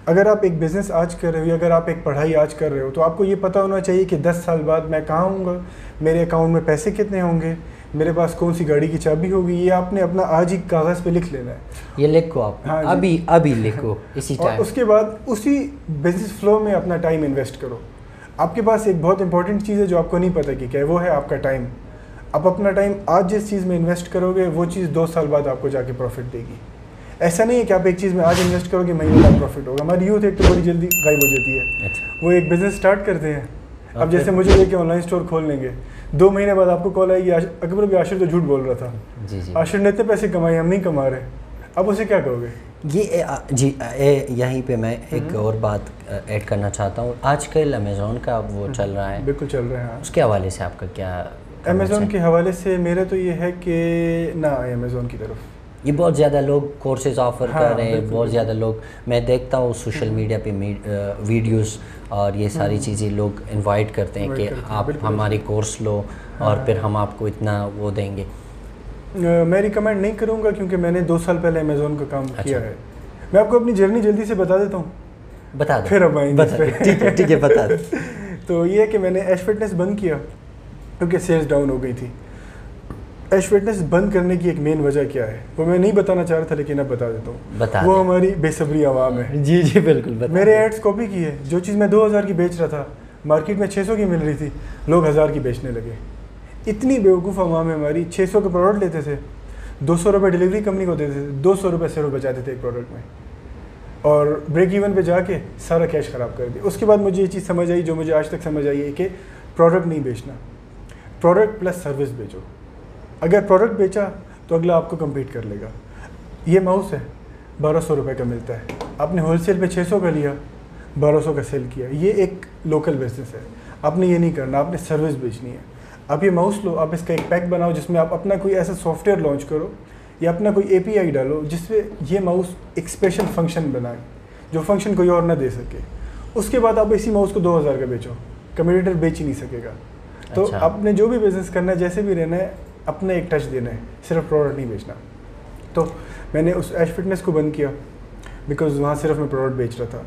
Speaker 1: अगर आप एक बिज़नेस आज कर रहे हो या अगर आप एक पढ़ाई आज कर रहे हो तो आपको ये पता होना चाहिए कि 10 साल बाद मैं कहाँ हूँगा, मेरे अकाउंट में पैसे कितने होंगे, मेरे पास कौन सी गाड़ी की चाबी होगी। ये आपने अपना आज ही कागज़ पे लिख लेना है।
Speaker 2: ये लिखो आप। हाँ, अभी लिखो इसी टाइम।
Speaker 1: उसके बाद उसी बिजनेस फ्लो में अपना टाइम इन्वेस्ट करो। आपके पास एक बहुत इंपॉर्टेंट चीज़ है जो आपको नहीं पता कि क्या है, वो है आपका टाइम। आप अपना टाइम आज जिस चीज़ में इन्वेस्ट करोगे वो चीज़ 2 साल बाद आपको जाके प्रॉफिट देगी। ऐसा नहीं है कि आप एक चीज़ में आज इन्वेस्ट करोगे महीने बाद प्रॉफिट होगा। हमारी यूथ एक तो बड़ी जल्दी गायब हो जाती है।
Speaker 2: अच्छा।
Speaker 1: वो एक बिज़नेस स्टार्ट करते हैं, अब जैसे मुझे लेके ऑनलाइन स्टोर खोल लेंगे, 2 महीने बाद आपको कॉल आएगी अकबर भी आशिर तो झूठ बोल रहा था,
Speaker 2: जी जी,
Speaker 1: आशिर ने इतने पैसे कमाए हम नहीं कमा रहे। अब उसे क्या कहोगे?
Speaker 2: यहीं पे मैं एक और बात ऐड करना चाहता हूँ। आजकल अमेज़ॉन का वो चल रहा है,
Speaker 1: बिल्कुल चल रहा है।
Speaker 2: उसके हवाले से आपका क्या?
Speaker 1: अमेज़ॉन के हवाले से मेरा तो ये है कि ना आए अमेज़ॉन की तरफ।
Speaker 2: ये बहुत ज़्यादा लोग कोर्सेज ऑफ़र कर रहे हैं, बहुत ज़्यादा लोग, मैं देखता हूँ सोशल मीडिया पे वीडियोस और ये सारी चीज़ें लोग इनवाइट करते हैं कि आप हमारी कोर्स लो और फिर हम आपको इतना वो देंगे।
Speaker 1: मैं रिकमेंड नहीं करूँगा क्योंकि मैंने 2 साल पहले अमेज़ॉन का काम किया है। मैं आपको अपनी जर्नी जल्दी से बता देता हूँ,
Speaker 2: बता दो,
Speaker 1: फिर अब आएंगे।
Speaker 2: ठीक है बता दो।
Speaker 1: तो ये है कि मैंने ऐश फिटनेस बंद किया क्योंकि सेल्स डाउन हो गई थी। ऐश फिटनेस बंद करने की एक मेन वजह क्या है वो मैं नहीं बताना चाह रहा था, लेकिन अब बता देता हूँ। वो हमारी बेसब्री आवाम है।
Speaker 2: जी जी बिल्कुल।
Speaker 1: मेरे एड्स कॉपी की है, जो चीज़ मैं 2000 की बेच रहा था मार्केट में 600 की मिल रही थी, लोग 1000 की बेचने लगे। इतनी बेवकूफ़ आवाम है हमारी। 600 के प्रोडक्ट लेते थे, 200 रुपये डिलीवरी कंपनी को देते थे, 200 रुपये सिर्फ बचाते थे एक प्रोडक्ट में, और ब्रेक इवन पे जाके सारा कैश ख़राब कर दिया। उसके बाद मुझे ये चीज़ समझ आई जो मुझे आज तक समझ आई है कि प्रोडक्ट नहीं बेचना, प्रोडक्ट प्लस सर्विस बेचो। अगर प्रोडक्ट बेचा तो अगला आपको कम्पीट कर लेगा। ये माउस है 1200 रुपये का मिलता है, आपने होलसेल पे 600 का लिया, 1200 का सेल किया। ये एक लोकल बिजनेस है, आपने ये नहीं करना, आपने सर्विस बेचनी है। आप ये माउस लो, आप इसका एक पैक बनाओ जिसमें आप अपना कोई ऐसा सॉफ्टवेयर लॉन्च करो या अपना कोई API डालो जिससे ये माउस एक स्पेशल फंक्शन बनाए जो फंक्शन कोई और ना दे सके। उसके बाद आप इसी माउस को 2000 का बेचो, कम्पिटिटर बेच ही नहीं सकेगा। तो
Speaker 2: अच्छा।
Speaker 1: आपने जो भी बिज़नेस करना है, जैसे भी रहना है, अपने एक टच देना है, सिर्फ प्रोडक्ट नहीं बेचना। तो मैंने उस ऐश फिटनेस को बंद किया बिकॉज वहाँ सिर्फ मैं प्रोडक्ट बेच रहा था।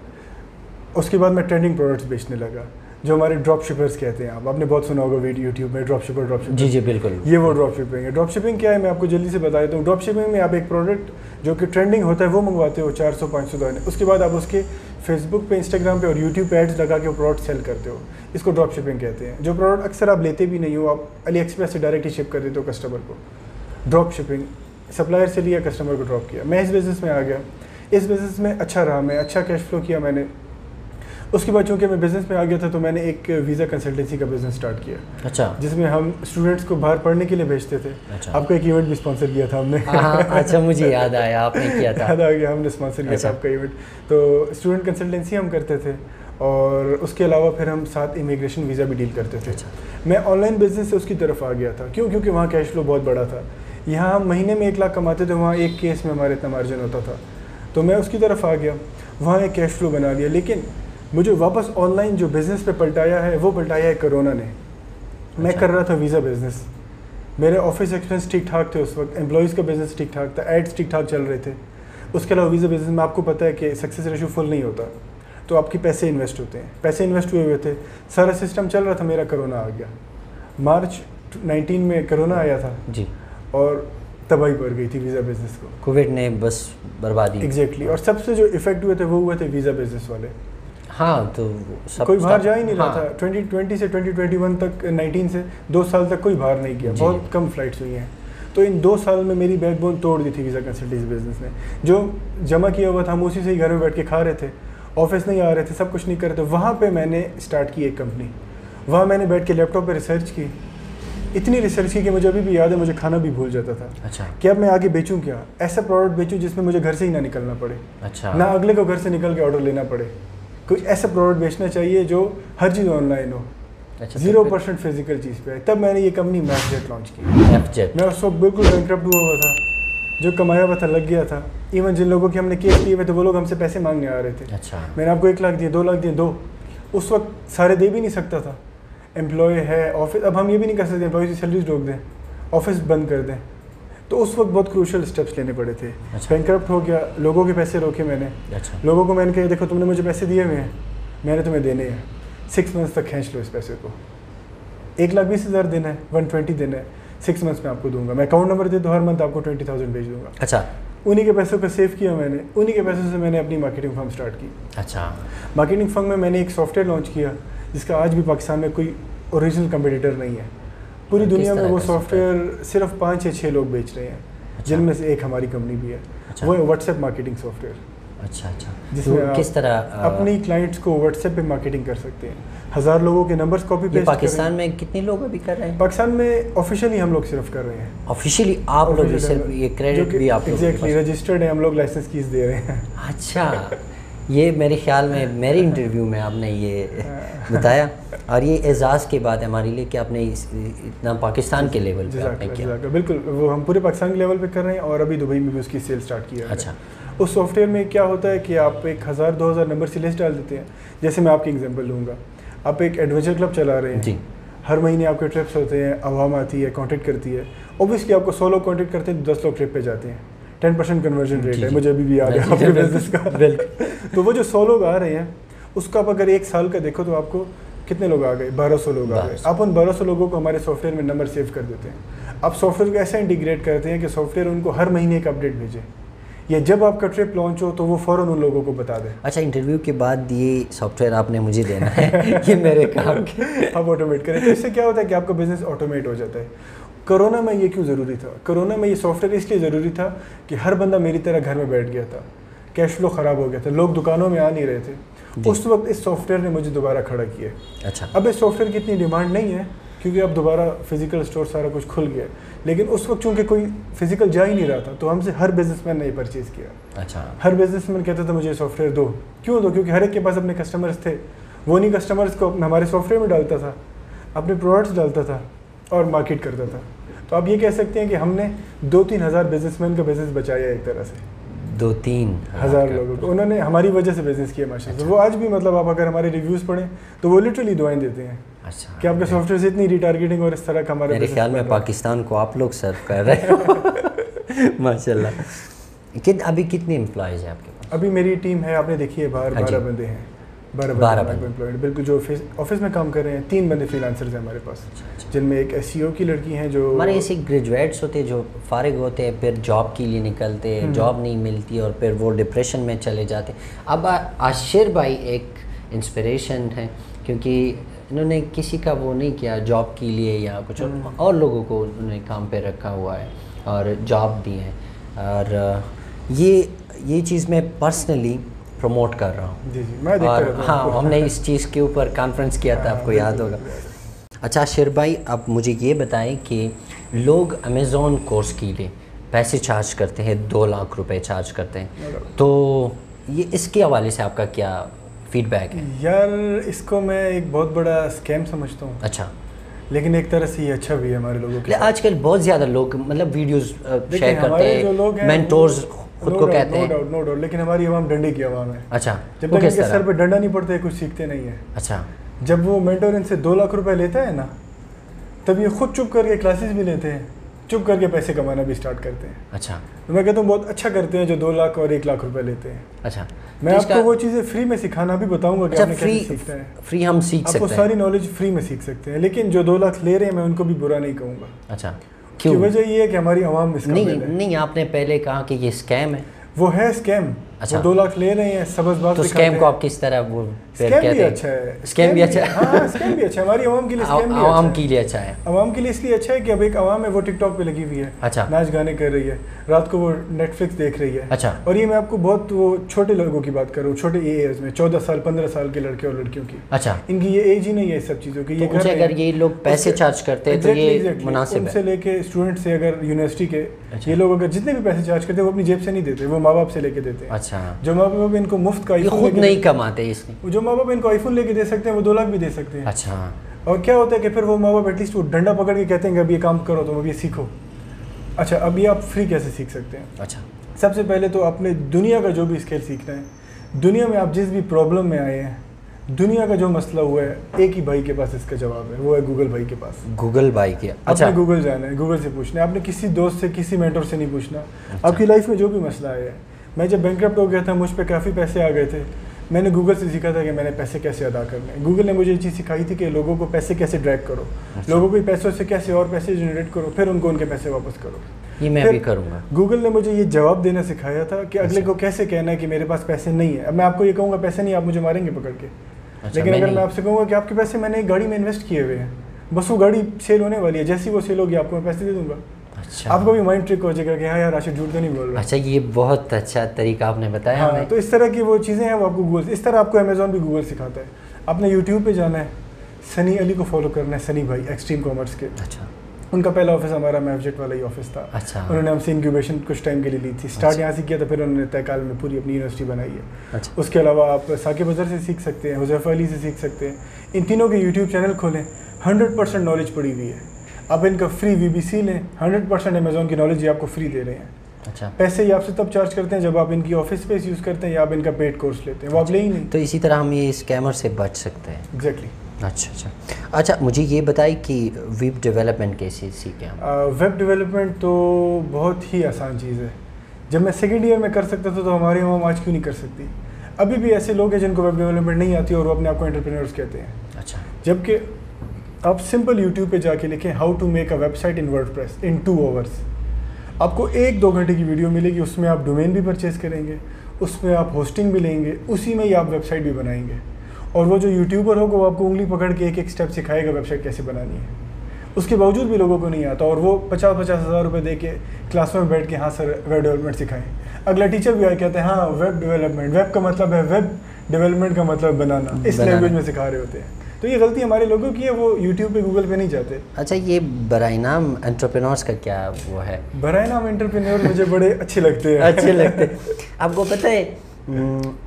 Speaker 1: उसके बाद मैं ट्रेंडिंग प्रोडक्ट्स बेचने लगा जो हमारे ड्रॉप शिपर्स कहते हैं। आपने बहुत सुना होगा वीडियो यूट्यूब में ड्रॉप शिपर।
Speaker 2: जी जी बिल्कुल।
Speaker 1: ये वो ड्रॉप शिपिंग है। ड्रॉप शिपिंग क्या है मैं आपको जल्दी से बता देता हूँ। ड्रॉप शिपिंग में आप एक प्रोडक्ट जो कि ट्रेंडिंग होता है वो मंगवाते हो 400-500 डॉलर, उसके बाद आप उसके फेसबुक पे, इंस्टाग्राम पे और यूट्यूब पे एड्स लगा के वो प्रोडक्ट सेल करते हो। इसको ड्रॉप शिपिंग कहते हैं। जो प्रोडक्ट अक्सर आप लेते भी नहीं हो, आप अली एक्सप्रेस से डायरेक्ट ही शिप कर देते हो कस्टमर को। ड्रॉप शिपिंग, सप्लायर से लिया, कस्टमर को ड्रॉप किया। मैं इस बिज़नेस में आ गया, इस बिज़नेस में अच्छा रहा, मैं अच्छा कैश फ्लो किया मैंने। उसके बाद चूँकि मैं बिज़नेस में आ गया था तो मैंने एक वीज़ा कंसल्टेंसी का बिज़नेस स्टार्ट किया।
Speaker 2: अच्छा।
Speaker 1: जिसमें हम स्टूडेंट्स को बाहर पढ़ने के लिए भेजते थे।
Speaker 2: अच्छा।
Speaker 1: आपको एक इवेंट भी स्पॉन्सर किया था हमने।
Speaker 2: अच्छा, मुझे याद आया, आपने किया था।
Speaker 1: याद आ गया, हमने स्पॉन्सर किया था आपका इवेंट। तो स्टूडेंट कंसल्टेंसी हम करते थे और उसके अलावा फिर हम साथ इमिग्रेशन वीज़ा भी डील करते थे।
Speaker 2: अच्छा।
Speaker 1: मैं ऑनलाइन बिजनेस से उसकी तरफ आ गया था। क्यों? क्योंकि वहाँ कैश फ्लो बहुत बड़ा था। यहाँ हम महीने में 1 लाख कमाते थे, वहाँ एक केस में हमारे इतना मार्जिन होता था। तो मैं उसकी तरफ आ गया, वहाँ एक कैश फ्लो बना लिया। लेकिन मुझे वापस ऑनलाइन जो बिज़नेस पे पलटाया है वो पलटाया है कोरोना ने। मैं कर रहा था वीज़ा बिज़नेस, मेरे ऑफिस एक्सपेंस ठीक ठाक थे उस वक्त, एम्प्लॉयज़ का बिज़नेस ठीक ठाक था, एड्स ठीक ठाक चल रहे थे। उसके अलावा वीज़ा बिज़नेस में आपको पता है कि सक्सेस रेशो फुल नहीं होता, तो आपके पैसे इन्वेस्ट होते हैं। पैसे इन्वेस्ट हुए थे, सारा सिस्टम चल रहा था, मेरा कोरोना आ गया। मार्च 19 में कोरोना आया था
Speaker 2: जी।
Speaker 1: और तबाही पड़ गई थी वीज़ा बिज़नेस को।
Speaker 2: कोविड ने बस बर्बादी।
Speaker 1: एग्जैक्टली। और सबसे जो इफेक्ट हुए थे वो हुए थे वीज़ा बिज़नेस वाले।
Speaker 2: हाँ, तो सब
Speaker 1: कोई बाहर जा ही नहीं रहा
Speaker 2: हाँ।
Speaker 1: था। 2020 से 2021 तक, 19 से 2 साल तक कोई बाहर नहीं किया, बहुत कम फ्लाइट्स हुई हैं। तो इन 2 साल में मेरी बैकबोन तोड़ दी थी वीज़ा कंसल्टेंसी बिजनेस ने। जो जमा किया हुआ था हम उसी से ही घर में बैठ के खा रहे थे, ऑफिस नहीं आ रहे थे, सब कुछ नहीं कर रहे थे। वहाँ पे मैंने स्टार्ट की एक कंपनी। वहाँ मैंने बैठ के लैपटॉप पे रिसर्च की, इतनी रिसर्च की कि मुझे अभी भी याद है, मुझे खाना भी भूल जाता था।
Speaker 2: अच्छा।
Speaker 1: कि अब मैं आगे बेचूँ क्या, ऐसा प्रोडक्ट बेचूँ जिसमें मुझे घर से ही ना निकलना पड़े,
Speaker 2: अच्छा,
Speaker 1: ना अगले को घर से निकल के ऑर्डर लेना पड़े। कोई ऐसा प्रोडक्ट बेचना चाहिए जो हर चीज़ ऑनलाइन हो,
Speaker 2: अच्छा,
Speaker 1: 0% फिजिकल चीज़ पे है। तब मैंने ये कंपनी मैफजेट लॉन्च की।
Speaker 2: एफजेट।
Speaker 1: मैं उस वक्त बिल्कुल बैंकरप्ट हुआ हुआ था, जो कमाया हुआ था लग गया था। इवन जिन लोगों के हमने केस किए हुए थे वो लोग हमसे पैसे मांगने आ रहे थे।
Speaker 2: अच्छा।
Speaker 1: मैंने आपको 1 लाख दिए, 2 लाख दिए, 2 उस वक्त सारे दे भी नहीं सकता था। एम्प्लॉय है, ऑफिस, अब हम ये भी नहीं कर सकते एम्प्लॉय की सैलरीज रोक दें, ऑफिस बंद कर दें। तो उस वक्त बहुत क्रूशल स्टेप्स लेने पड़े थे।
Speaker 2: अच्छा।
Speaker 1: बैंकरप्ट हो गया, लोगों के पैसे रोके मैंने।
Speaker 2: अच्छा।
Speaker 1: लोगों को मैंने कहा देखो तुमने मुझे पैसे दिए हुए हैं, मैंने तुम्हें देने हैं, 6 मंथ्स तक खींच लो इस पैसे को। 1,20,000 देना है, 120 देना है, 6 मंथ्स में आपको दूंगा। मैं अकाउंट नंबर दे दो, हर मंथ आपको 20,000 भेज दूंगा।
Speaker 2: अच्छा।
Speaker 1: उन्हीं के पैसों को सेव किया मैंने, उन्हीं के पैसों से मैंने अपनी मार्केटिंग फर्म स्टार्ट की।
Speaker 2: अच्छा।
Speaker 1: मार्केटिंग फर्म में मैंने एक सॉफ्टवेयर लॉन्च किया जिसका आज भी पाकिस्तान में कोई ओरिजिनल कंपटीटर नहीं है। पूरी दुनिया में वो सॉफ्टवेयर सिर्फ 5 या 6 लोग बेच रहे हैं। अच्छा। जिनमें से एक हमारी कंपनी भी है। अच्छा। वो है व्हाट्सएप मार्केटिंग सॉफ्टवेयर।
Speaker 2: अच्छा। अच्छा।
Speaker 1: जिसमें
Speaker 2: तो किस तरह
Speaker 1: अपनी क्लाइंट्स को व्हाट्सएप पे मार्केटिंग कर सकते हैं। 1000 लोगों के नंबर्स कॉपी पेस्ट।
Speaker 2: पाकिस्तान में कितने लोग अभी कर रहे हैं?
Speaker 1: पाकिस्तान में ऑफिशियली हम लोग सिर्फ कर रहे हैं।
Speaker 2: ऑफिशियली आप लोग सिर्फ, ये क्रेडिट भी आप लोग
Speaker 1: एग्जैक्टली रजिस्टर्ड है, हम लोग लाइसेंस कीज दे रहे हैं।
Speaker 2: अच्छा, ये मेरे ख्याल में मेरे इंटरव्यू में आपने ये बताया, और ये एजाज़ की बात है हमारे लिए कि आपने इतना पाकिस्तान के लेवल पे आपने किया।
Speaker 1: बिल्कुल, वो हम पूरे पाकिस्तान के लेवल पे कर रहे हैं और अभी दुबई में भी उसकी सेल स्टार्ट किया है।
Speaker 2: अच्छा।
Speaker 1: उस सॉफ्टवेयर में क्या होता है कि आप एक 1000-2000 नंबर की लिस्ट डाल देते हैं। जैसे मैं आपकी एग्जांपल लूँगा, आप एक एडवेंचर क्लब चला रहे हैं जी, हर महीने आपके ट्रिप्स होते हैं, आवाम आती है, कॉन्टेक्ट करती है। ऑब्वियसली आपको 100 लोग कॉन्टेक्ट करते हैं, 10 लोग ट्रिप पे जाते हैं। 10% कन्वर्जन रेट है, मुझे अभी भी याद है आपके बिजनेस का। तो वो जो 100 लोग आ रहे हैं उसका आप अगर 1 साल का देखो तो आपको कितने लोग आ गए, 1200 लोग आ गए। आप उन 1200 लोगों को हमारे सॉफ्टवेयर में नंबर सेव कर देते हैं। आप सॉफ्टवेयर को ऐसा इंटीग्रेट करते हैं कि सॉफ्टवेयर उनको हर महीने एक अपडेट भेजे, या जब आपका ट्रिप लॉन्च हो तो वो फ़ौरन उन लोगों को बता दें।
Speaker 2: अच्छा, इंटरव्यू के बाद ये सॉफ्टवेयर आपने मुझे देना है ये मेरे काम के
Speaker 1: आप ऑटोमेट करें। तो इससे क्या होता है कि आपका बिजनेस ऑटोमेट हो जाता है। कोरोना में ये क्यों ज़रूरी था? कोरोना में ये सॉफ्टवेयर इसलिए ज़रूरी था कि हर बंदा मेरी तरह घर में बैठ गया था, कैश फ्लो ख़राब हो गया था, लोग दुकानों में आ नहीं रहे थे। उस वक्त इस सॉफ्टवेयर ने मुझे दोबारा खड़ा किया।
Speaker 2: अच्छा।
Speaker 1: अब इस सॉफ्टवेयर की इतनी डिमांड नहीं है क्योंकि अब दोबारा फिजिकल स्टोर सारा कुछ खुल गया, लेकिन उस वक्त चूंकि कोई फिजिकल जा ही नहीं रहा था तो हमसे हर बिजनेसमैन ने परचेज़ किया। अच्छा। हर बिजनेसमैन कहता था मुझे सॉफ्टवेयर दो। क्यों दो? क्योंकि हर एक के पास अपने कस्टमर्स थे, वो नहीं कस्टमर्स को हमारे सॉफ्टवेयर में डालता था, अपने प्रोडक्ट्स डालता था और मार्केट करता था। तो आप ये कह सकते हैं कि हमने 2-3 हज़ार बिजनेसमैन का बिजनेस बचाया एक तरह से।
Speaker 2: 2-3
Speaker 1: हज़ार लोगों को उन्होंने हमारी वजह से बिजनेस किया माशाल्लाह। अच्छा। वो आज भी मतलब आप अगर हमारे रिव्यूज़ पढ़ें तो वो लिटरली दुआएं देते हैं। अच्छा। कि आपके सॉफ्टवेयर से इतनी रिटारगेटिंग और इस तरह का हमारे
Speaker 2: मेरे ख्याल में पाकिस्तान को आप लोग सर्व कर रहे हो माशाल्लाह। अभी कितने एम्प्लॉयज़ हैं आपके पास?
Speaker 1: अभी मेरी टीम है, आपने देखी है बाहर 12 बंदे हैं। 12 बंदे एम्प्लॉयड, बिल्कुल, जो ऑफिस में काम कर रहे हैं। 3 बंदे फ्रीलांसर्स हैं हमारे पास, जिनमें एक SEO की लड़की हैं जो
Speaker 2: हमारे ऐसे ग्रेजुएट्स होते हैं जो फारिग होते हैं, फिर जॉब के लिए निकलते हैं, जॉब नहीं मिलती और फिर वो डिप्रेशन में चले जाते हैं। अब आशिर भाई एक इंस्पिरेशन है क्योंकि इन्होंने किसी का वो नहीं किया जॉब के लिए या कुछ और लोगों को उन्होंने काम पे रखा हुआ है और जॉब दी है। और ये चीज़ मैं पर्सनली प्रमोट कर रहा हूँ।
Speaker 1: जी जी, मैं देखता रहता हूँ।
Speaker 2: हाँ, हमने इस चीज़ के ऊपर कॉन्फ्रेंस किया था, आपको याद होगा। अच्छा आशिर भाई, अब मुझे ये बताएं कि लोग अमेज़ॉन कोर्स के लिए पैसे चार्ज करते हैं, 2 लाख रुपए चार्ज करते हैं, तो ये इसके हवाले से आपका क्या फीडबैक है?
Speaker 1: यार इसको मैं एक बहुत बड़ा स्कैम समझता हूँ।
Speaker 2: अच्छा।
Speaker 1: लेकिन एक तरह से ये अच्छा भी है हमारे लोगों के लिए।
Speaker 2: आजकल बहुत ज़्यादा लोग मतलब वीडियोस शेयर करते हैं, मेंटोर्स खुद को कहते हैं।
Speaker 1: नो डाउट, लेकिन हमारी आवाम डंडे की आवाम है।
Speaker 2: अच्छा।
Speaker 1: जब तक इनके सर पे डंडा नहीं पड़ता है कुछ सीखते नहीं है।
Speaker 2: अच्छा।
Speaker 1: जब वो मेंटोर इनसे 2 लाख रुपए लेता है ना, तब ये खुद चुप करके क्लासेस भी लेते हैं, चुप करके पैसे कमाना भी स्टार्ट करते हैं।
Speaker 2: अच्छा।
Speaker 1: तो मैं कहता हूँ बहुत अच्छा करते हैं जो 2 लाख और 1 लाख रुपए लेते हैं।
Speaker 2: अच्छा।
Speaker 1: मैं आपको वो चीज़ें फ्री में सिखाना भी बताऊंगा कि आपने कैसे सीखना है।
Speaker 2: फ्री हम सीख सकते हैं,
Speaker 1: आपको सारी नॉलेज फ्री में सीख सकते हैं, लेकिन जो 2 लाख ले रहे हैं मैं उनको भी बुरा नहीं कहूँगा।
Speaker 2: अच्छा।
Speaker 1: उसकी वजह ये है कि हमारी आवाम इसका
Speaker 2: नहीं, आपने पहले कहा कि ये स्कैम है।
Speaker 1: वो है स्कैम। अच्छा, वो 2 लाख ले रहे हैं सबज़बाज।
Speaker 2: तो स्कैम को आप किस तरह वो
Speaker 1: स्कैम भी अच्छा है,
Speaker 2: स्कैम भी अच्छा है।
Speaker 1: हाँ, स्कैम भी अच्छा है हमारी आवाम के लिए। स्कैम भी
Speaker 2: आवाम के लिए अच्छा है।
Speaker 1: आवाम के लिए इसलिए अच्छा है कि अब एक आवाम है वो टिकटॉक पे लगी हुई है।
Speaker 2: अच्छा।
Speaker 1: नाच गाने कर रही है, रात को वो नेटफ्लिक्स देख रही है।
Speaker 2: अच्छा।
Speaker 1: और ये मैं आपको बहुत वो छोटे लोगों की बात कर रहा हूँ, छोटे एज में 14 साल 15 साल के लड़के और लड़कियों की।
Speaker 2: अच्छा।
Speaker 1: इनकी ये एज ही नहीं है सब चीज़ों की।
Speaker 2: तो अगर ये लोग पैसे चार्ज करते हैं तो ये मुनासिब है।
Speaker 1: उनसे लेके स्टूडेंट से, अगर यूनिवर्सिटी के ये लोग अगर जितने भी पैसे चार्ज करते हैं वो अपनी जेब से नहीं देते, वो माँ बाप से लेके देते हैं।
Speaker 2: अच्छा।
Speaker 1: जो माँ बाप इनको मुफ्त का आईफोन
Speaker 2: खुद नहीं कमाते इसमें,
Speaker 1: जो माँ बाप इनको आईफोन लेके दे सकते हैं वो 2 लाख भी दे सकते हैं।
Speaker 2: अच्छा।
Speaker 1: और क्या होता है कि फिर वो माँ बाप एटलीस्ट वो डंडा पकड़ के कहते हैं कि अब ये काम करो, तुम अब ये सीखो। अच्छा, अब ये आप फ्री कैसे सीख सकते हैं?
Speaker 2: अच्छा,
Speaker 1: सबसे पहले तो आपने दुनिया का जो भी स्किल सीखना है, दुनिया में आप जिस भी प्रॉब्लम में आए हैं, दुनिया का जो मसला हुआ है, एक ही भाई के पास इसका जवाब है, वो है गूगल भाई के पास।
Speaker 2: गूगल भाई के?
Speaker 1: अच्छा। आपने गूगल जाना है, गूगल से पूछना है, आपने किसी दोस्त से, किसी मेंटर से नहीं पूछना। अच्छा। आपकी लाइफ में जो भी मसला आया है, मैं जब बैंकरप्ट हो गया था, मुझ पर काफ़ी पैसे आ गए थे, मैंने गूगल से सीखा था कि मैंने पैसे कैसे अदा करने हैं। गूगल ने मुझे ये चीज़ सिखाई थी कि लोगों को पैसे कैसे ड्रैग करो। अच्छा। लोगों को पैसों से कैसे और पैसे जनरेट करो, फिर उनको उनके पैसे वापस करो।
Speaker 2: ये मैं भी करूँगा।
Speaker 1: गूगल ने मुझे ये जवाब देना सिखाया था कि अगले को कैसे कहना है कि मेरे पास पैसे नहीं है। अब मैं आपको ये कहूँगा पैसे नहीं, आप मुझे मारेंगे पकड़ के। अच्छा, लेकिन अगर मैं आपसे कहूँगा कि आपके पैसे मैंने एक गाड़ी में इन्वेस्ट किए हुए हैं, बस वो गाड़ी सेल होने वाली है, जैसी वो सेल होगी आपको मैं पैसे दे दूँगा। अच्छा। आपको भी माइंड ट्रिक हो जाएगा कि हाँ यार राशिद झूठ तो नहीं बोल रहा।
Speaker 2: अच्छा, ये बहुत अच्छा तरीका आपने बताया।
Speaker 1: हाँ, तो इस तरह की वो चीज़ें हैं वो आपको गूगल, इस तरह आपको अमेज़ॉन भी गूगल सिखाता है। आपने यूट्यूब पे जाना है, सनी अली को फॉलो करना है, सनी भाई एक्सट्रीम कॉमर्स के। अच्छा। उनका पहला ऑफिस हमारा मैफजेट वाला ही ऑफिस था। अच्छा। उन्होंने हमसे इंक्यूबेशन कुछ टाइम के लिए ली थी। स्टार्ट यहाँ से किया था, फिर उन्होंने तहकाल में पूरी अपनी यूनिवर्सिटी बनाई है। अच्छा। उसके अलावा आप साकिब अजहर से सीख सकते हैं, हुज़ैफ़ा अली से सीख सकते हैं। इन तीनों के यूट्यूब चैनल खोलें, 100% नॉलेज पड़ी हुई है। आप इनका फ्री VBC लें, 100% अमेज़ॉन की नॉलेज ये आपको फ्री दे रहे हैं। अच्छा। पैसे ये आपसे तब चार्ज करते हैं जब आप इनकी ऑफिस स्पेस यूज़ करते हैं या आप इनका पेड कोर्स लेते हैं, वो आप ले ही नहीं।
Speaker 2: तो इसी तरह हम ये स्कैमर से बच सकते हैं।
Speaker 1: एग्जैक्टली।
Speaker 2: अच्छा, मुझे ये बताइए कि वेब डेवलपमेंट कैसे सीखें हम?
Speaker 1: वेब डेवलपमेंट तो बहुत ही आसान चीज़ है। जब मैं सेकेंड ईयर में कर सकता था तो हमारी आवाम आज क्यों नहीं कर सकती? अभी भी ऐसे लोग हैं जिनको वेब डेवलपमेंट नहीं आती और वो अपने आप को एंटरप्रेन्योर्स कहते हैं। अच्छा। जबकि आप सिंपल यूट्यूब पे जाके लिखें how to make a website in WordPress in 2 hours, आपको 1-2 घंटे की वीडियो मिलेगी। उसमें आप डोमेन भी परचेज़ करेंगे, उसमें आप होस्टिंग भी लेंगे, उसी में ही आप वेबसाइट भी बनाएंगे। और वो जो यूट्यूबर होगा वो आपको उंगली पकड़ के एक स्टेप सिखाएगा वेबसाइट कैसे बनानी है। उसके बावजूद भी लोगों को नहीं आता और वो 50-50 हज़ार रुपये दे के क्लास में बैठ के हाँ सर वेब डेवलपमेंट सिखाएं। अगला टीचर भी आए कहते हैं हाँ वेब डेवलपमेंट, वेब का मतलब है वेब डेवलपमेंट का मतलब बनाना, इस लैंग्वेज में सिखा रहे होते हैं। तो ये गलती हमारे लोगों की है, वो यूट्यूब पे गूगल पे नहीं जाते।
Speaker 2: अच्छा, ये बराए नाम एंटरप्रेन्योर्स का क्या वो है?
Speaker 1: बराए नाम एंटरप्रेन्योर मुझे बड़े अच्छे लगते हैं।
Speaker 2: अच्छे लगते हैं। आपको पता है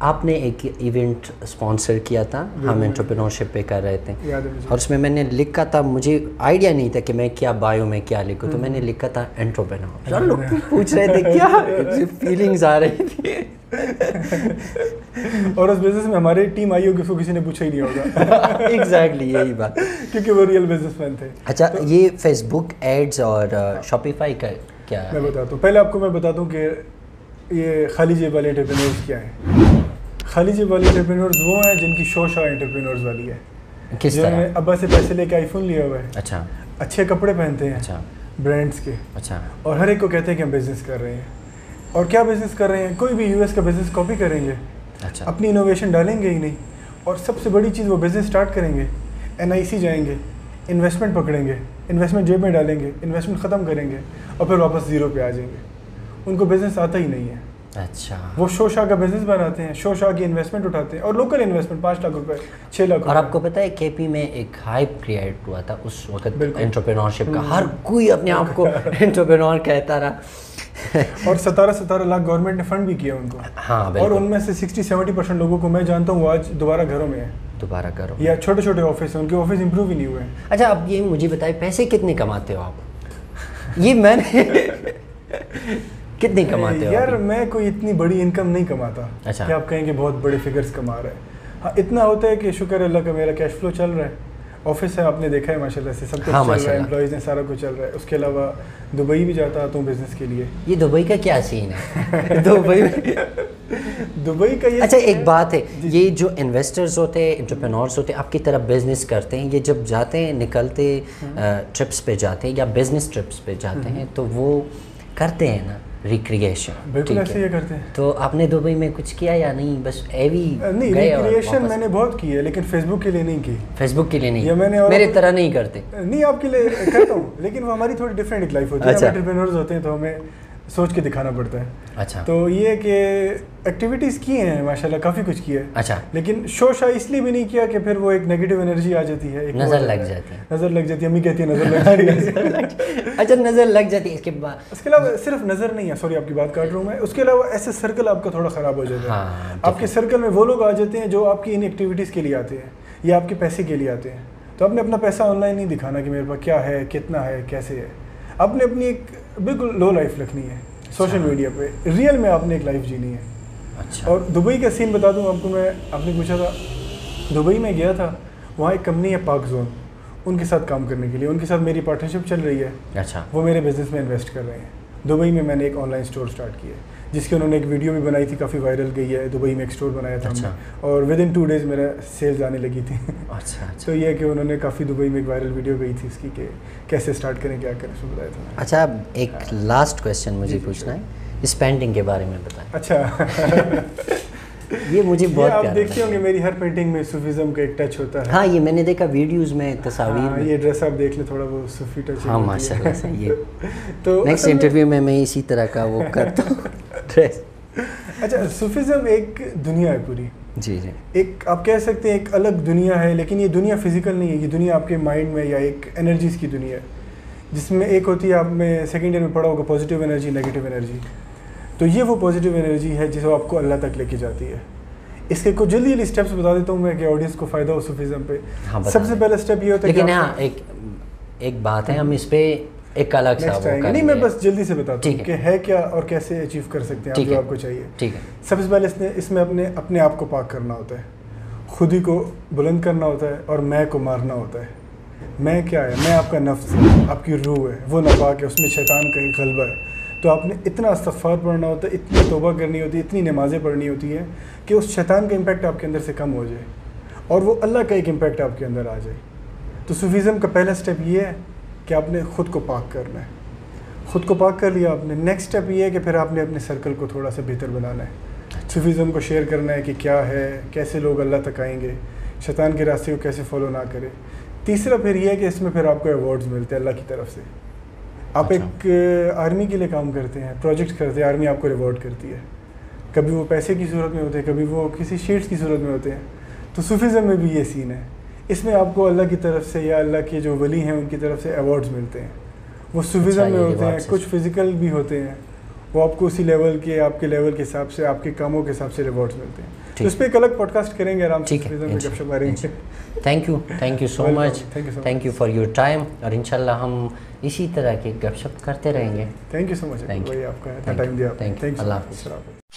Speaker 2: आपने एक इवेंट स्पॉन्सर किया था, हम एंटरप्रेन्योरशिप पे कर रहे थे, और उसमें मैंने लिखा था, मुझे आइडिया नहीं था कि मैं क्या बायो में क्या लिखूं, तो मैंने लिखा था एंटरप्रेन्योर। सब लोग पूछ रहे थे क्या, फीलिंग्स आ रही थी।
Speaker 1: और उस बिजनेस में हमारी टीम आई होगी, उसको किसी ने पूछा ही नहीं होगा।
Speaker 2: एग्जैक्टली यही बात,
Speaker 1: क्योंकि वो रियल बिजनेसमैन थे।
Speaker 2: अच्छा, तो ये फेसबुक एड्स और शॉपिफाई का क्या है?
Speaker 1: मैं बताता हूँ, पहले आपको मैं बताता हूँ कि ये खाली जेब वाले एंटरप्रेन्योर्स क्या हैं। खाली जेब वाले एंटरप्रेन्योर्स वो हैं जिनकी शोशा एंटरप्रेन्योर्स वाली है।
Speaker 2: किस तरह?
Speaker 1: जिन्होंने अब्बा से पैसे लेके आईफोन लिया हुआ है। अच्छा। अच्छे कपड़े पहनते हैं। अच्छा। ब्रांड्स के। अच्छा। और हर एक को कहते हैं कि हम बिजनेस कर रहे हैं। और क्या बिजनेस कर रहे हैं? कोई भी यूएस का बिजनेस कॉपी करेंगे। अच्छा। अपनी इनोवेशन डालेंगे ही नहीं, और सबसे बड़ी चीज़ वो बिजनेस स्टार्ट करेंगे, NIC जाएंगे, इन्वेस्टमेंट पकड़ेंगे, इन्वेस्टमेंट जेब में डालेंगे, इन्वेस्टमेंट ख़त्म करेंगे और फिर वापस ज़ीरो पे आ जाएंगे। उनको बिजनेस आता ही नहीं है। अच्छा। वो शोशा का बिजनेस बनाते हैं, शोशा की इन्वेस्टमेंट उठाते हैं, और लोकल इन्वेस्टमेंट 5 लाख रुपए, 6 लाख।
Speaker 2: और आपको पता है KP में एक हाइप क्रिएट हुआ था उस वक्त एंटरप्रेन्योरशिप का, हर कोई अपने आप को एंटरप्रेन्योर कहता रहा।
Speaker 1: और 17 लाख गवर्नमेंट ने फंड भी किया उनको। हाँ, और उनमें से 60-70% लोगों को मैं जानता हूँ वो आज दोबारा घरों में है।
Speaker 2: दोबारा घरों
Speaker 1: या छोटे छोटे ऑफिस हैं, उनके ऑफिस इंप्रूव ही नहीं हुए।
Speaker 2: अच्छा, अब ये मुझे बताइए, पैसे कितने कमाते हो आप? ये मैंने कितनी कमाते हो?
Speaker 1: यार मैं कोई इतनी बड़ी इनकम नहीं कमाता। अच्छा। कि आप कहेंगे बहुत बड़े फिगर्स कमा रहे हैं। हाँ, इतना होता है कि शुक्र अल्लाह का मेरा कैश फ्लो चल रहा है, ऑफिस है आपने देखा है माशाल्लाह से, सब कुछ चल रहा है, एम्प्लॉइज़ हैं, सारा कुछ चल रहा है। उसके अलावा दुबई भी जाता हूँ बिज़नेस के लिए।
Speaker 2: ये दुबई का क्या सीन है? दुबई
Speaker 1: दुबई का ये
Speaker 2: अच्छा एक बात है, ये जो इन्वेस्टर्स होते हैं, एंटरप्रेन्योर्स होते हैं, आपकी तरह बिजनेस करते हैं, ये जब जाते हैं, निकलते ट्रिप्स पे जाते हैं या बिजनेस ट्रिप्स पे जाते हैं, तो वो करते हैं ना रिक्रिएशन।
Speaker 1: बिल्कुल ऐसे ही करते हैं।
Speaker 2: तो आपने दुबई में कुछ किया या नहीं, बस एवी
Speaker 1: नहीं, रिक्रिएशन मैंने बहुत की है, लेकिन फेसबुक के लिए नहीं की।
Speaker 2: फेसबुक के लिए नहीं,
Speaker 1: मैंने
Speaker 2: मेरे तरह नहीं करते।
Speaker 1: नहीं, आपके लिए करता हूँ, लेकिन वो हमारी थोड़ी डिफरेंट एक लाइफ होती है। एंटरप्रेन्योर्स होते हैं तो हमें सोच के दिखाना पड़ता है।
Speaker 2: अच्छा।
Speaker 1: तो ये कि एक्टिविटीज़ की हैं माशाल्लाह, काफ़ी कुछ किया है।
Speaker 2: अच्छा।
Speaker 1: लेकिन शो शायद इसलिए भी नहीं किया कि फिर वो एक नेगेटिव एनर्जी आ जाती है,
Speaker 2: नज़र लग जाती है।
Speaker 1: नज़र लग जाती है, अम्मी कहती है नज़र लग जाती है।
Speaker 2: अच्छा, नज़र लग जाती है। इसके
Speaker 1: अलावा सिर्फ नज़र नहीं है, सॉरी आपकी बात काट रहा हूँ मैं, उसके अलावा ऐसे सर्कल आपका थोड़ा ख़राब हो जाता है।
Speaker 2: हाँ,
Speaker 1: आपके सर्कल में वो लोग आ जाते हैं जो आपकी इन एक्टिविटीज़ के लिए आते हैं या आपके पैसे के लिए आते हैं। तो आपने अपना पैसा ऑनलाइन नहीं दिखाना कि मेरे पास क्या है, कितना है, कैसे है। आपने अपनी एक बिल्कुल लो लाइफ रखनी है सोशल मीडिया पे, रियल में आपने एक लाइफ जीनी है।
Speaker 2: अच्छा।
Speaker 1: और दुबई का सीन बता दूं आपको मैं, आपने पूछा था, दुबई में गया था, वहाँ एक कंपनी है पार्क जोन, उनके साथ काम करने के लिए, उनके साथ मेरी पार्टनरशिप चल रही है।
Speaker 2: अच्छा।
Speaker 1: वो मेरे बिज़नेस में इन्वेस्ट कर रहे हैं। दुबई में मैंने एक ऑनलाइन स्टोर स्टार्ट किया है, जिसकी उन्होंने एक वीडियो भी बनाई थी, काफ़ी वायरल गई है। दुबई में एक स्टोर बनाया था।
Speaker 2: अच्छा।
Speaker 1: और विद इन 2 डेज़ मेरा सेल्स आने लगी थी।
Speaker 2: अच्छा।
Speaker 1: तो ये है कि उन्होंने काफ़ी दुबई में एक वायरल वीडियो गई थी उसकी कि कैसे स्टार्ट करें, क्या करें, सब बताया था।
Speaker 2: अच्छा, एक लास्ट क्वेश्चन मुझे पूछना है, स्पेंडिंग के बारे में बताएं।
Speaker 1: अच्छा।
Speaker 2: ये मुझे बहुत
Speaker 1: आप देखते होंगे मेरी हर पेंटिंग में सूफीज़म का एक टच होता है।
Speaker 2: हाँ, ये मैंने देखा वीडियोस में, तस्वीर में।
Speaker 1: ये ड्रेस आप देख ले, थोड़ा वो सूफी टच है।
Speaker 2: हाँ माशाल्लाह से। ये
Speaker 1: तो
Speaker 2: नेक्स्ट इंटरव्यू में मैं इसी तरह का वो करता हूँ ड्रेस।
Speaker 1: अच्छा, सूफीज़म एक दुनिया है पूरी।
Speaker 2: जी जी।
Speaker 1: एक आप कह सकते हैं एक अलग दुनिया है, लेकिन ये दुनिया फिजिकल नहीं है। ये दुनिया आपके माइंड में या एक एनर्जीज़ की दुनिया है, जिसमें एक होती है, आप में सेकेंड ईयर में पढ़ा होगा, पॉजिटिव एनर्जी, नेगेटिव एनर्जी। तो ये वो पॉजिटिव एनर्जी है जिसे आपको अल्लाह तक लेके जाती है। इसके कुछ जल्दी जल्दी स्टेप्स बता देता हूँ मैं कि ऑडियंस को फ़ायदा हो सूफीज़म पे।
Speaker 2: हाँ,
Speaker 1: सबसे पहला स्टेप ये होता है,
Speaker 2: लेकिन हाँ एक बात है, हम इस पे एक अलग सा वो करेंगे।
Speaker 1: नहीं, मैं बस जल्दी से बताता हूँ
Speaker 2: है
Speaker 1: कि है क्या और कैसे अचीव कर सकते हैं आप जो आपको चाहिए।
Speaker 2: ठीक है।
Speaker 1: सबसे पहले इसमें अपने आप को पाक करना होता है, खुद ही को बुलंद करना होता है और मैं को मारना होता है। मैं क्या है? मैं आपका नफ्स है, आपकी रूह है, वो नापाक है, उसमें शैतान का एक गलबा है। तो आपने इतना इस्तग़फ़ार पढ़ना होता है, इतनी तौबा करनी होती है, इतनी नमाज़ें पढ़नी होती है कि उस शैतान का इम्पैक्ट आपके अंदर से कम हो जाए और वो अल्लाह का एक इम्पैक्ट आपके अंदर आ जाए। तो सूफीज़म का पहला स्टेप ये है कि आपने ख़ुद को पाक करना है। ख़ुद को पाक कर लिया आपने, नेक्स्ट स्टेप ये है कि फिर आपने अपने सर्कल को थोड़ा सा बेहतर बनाना है। सूफीज़म को शेयर करना है कि क्या है, कैसे लोग अल्लाह तक आएंगे, शैतान के रास्ते को कैसे फॉलो ना करें। तीसरा फिर यह है कि इसमें फिर आपको अवार्ड्स मिलते हैं अल्लाह की तरफ से। आप एक आर्मी के लिए काम करते हैं, प्रोजेक्ट करते हैं, आर्मी आपको रिवॉर्ड करती है। कभी वो पैसे की सूरत में होते हैं, कभी वो किसी शीट्स की सूरत में होते हैं। तो सूफीज़म में भी ये सीन है, इसमें आपको अल्लाह की तरफ से या अल्लाह के जो वली हैं उनकी तरफ से अवार्ड्स मिलते हैं। वो सूफीज़म में होते हैं, कुछ फिज़िकल भी होते हैं, वो आपको उसी लेवल के, आपके लेवल के हिसाब से, आपके कामों के हिसाब से रिवॉर्ड्स मिलते हैं। तो इस पर एक अलग पॉडकास्ट करेंगे आराम से, सूफीज़म में गपशप मारेंगे।
Speaker 2: Thank you so much, thank you for your time, और इंशाल्लाह हम इसी तरह के गपशप करते रहेंगे।
Speaker 1: थैंक यू सो मच भाई, आपका टाइम दिया।
Speaker 2: Thank you. अल्लाह हाफ़िज़।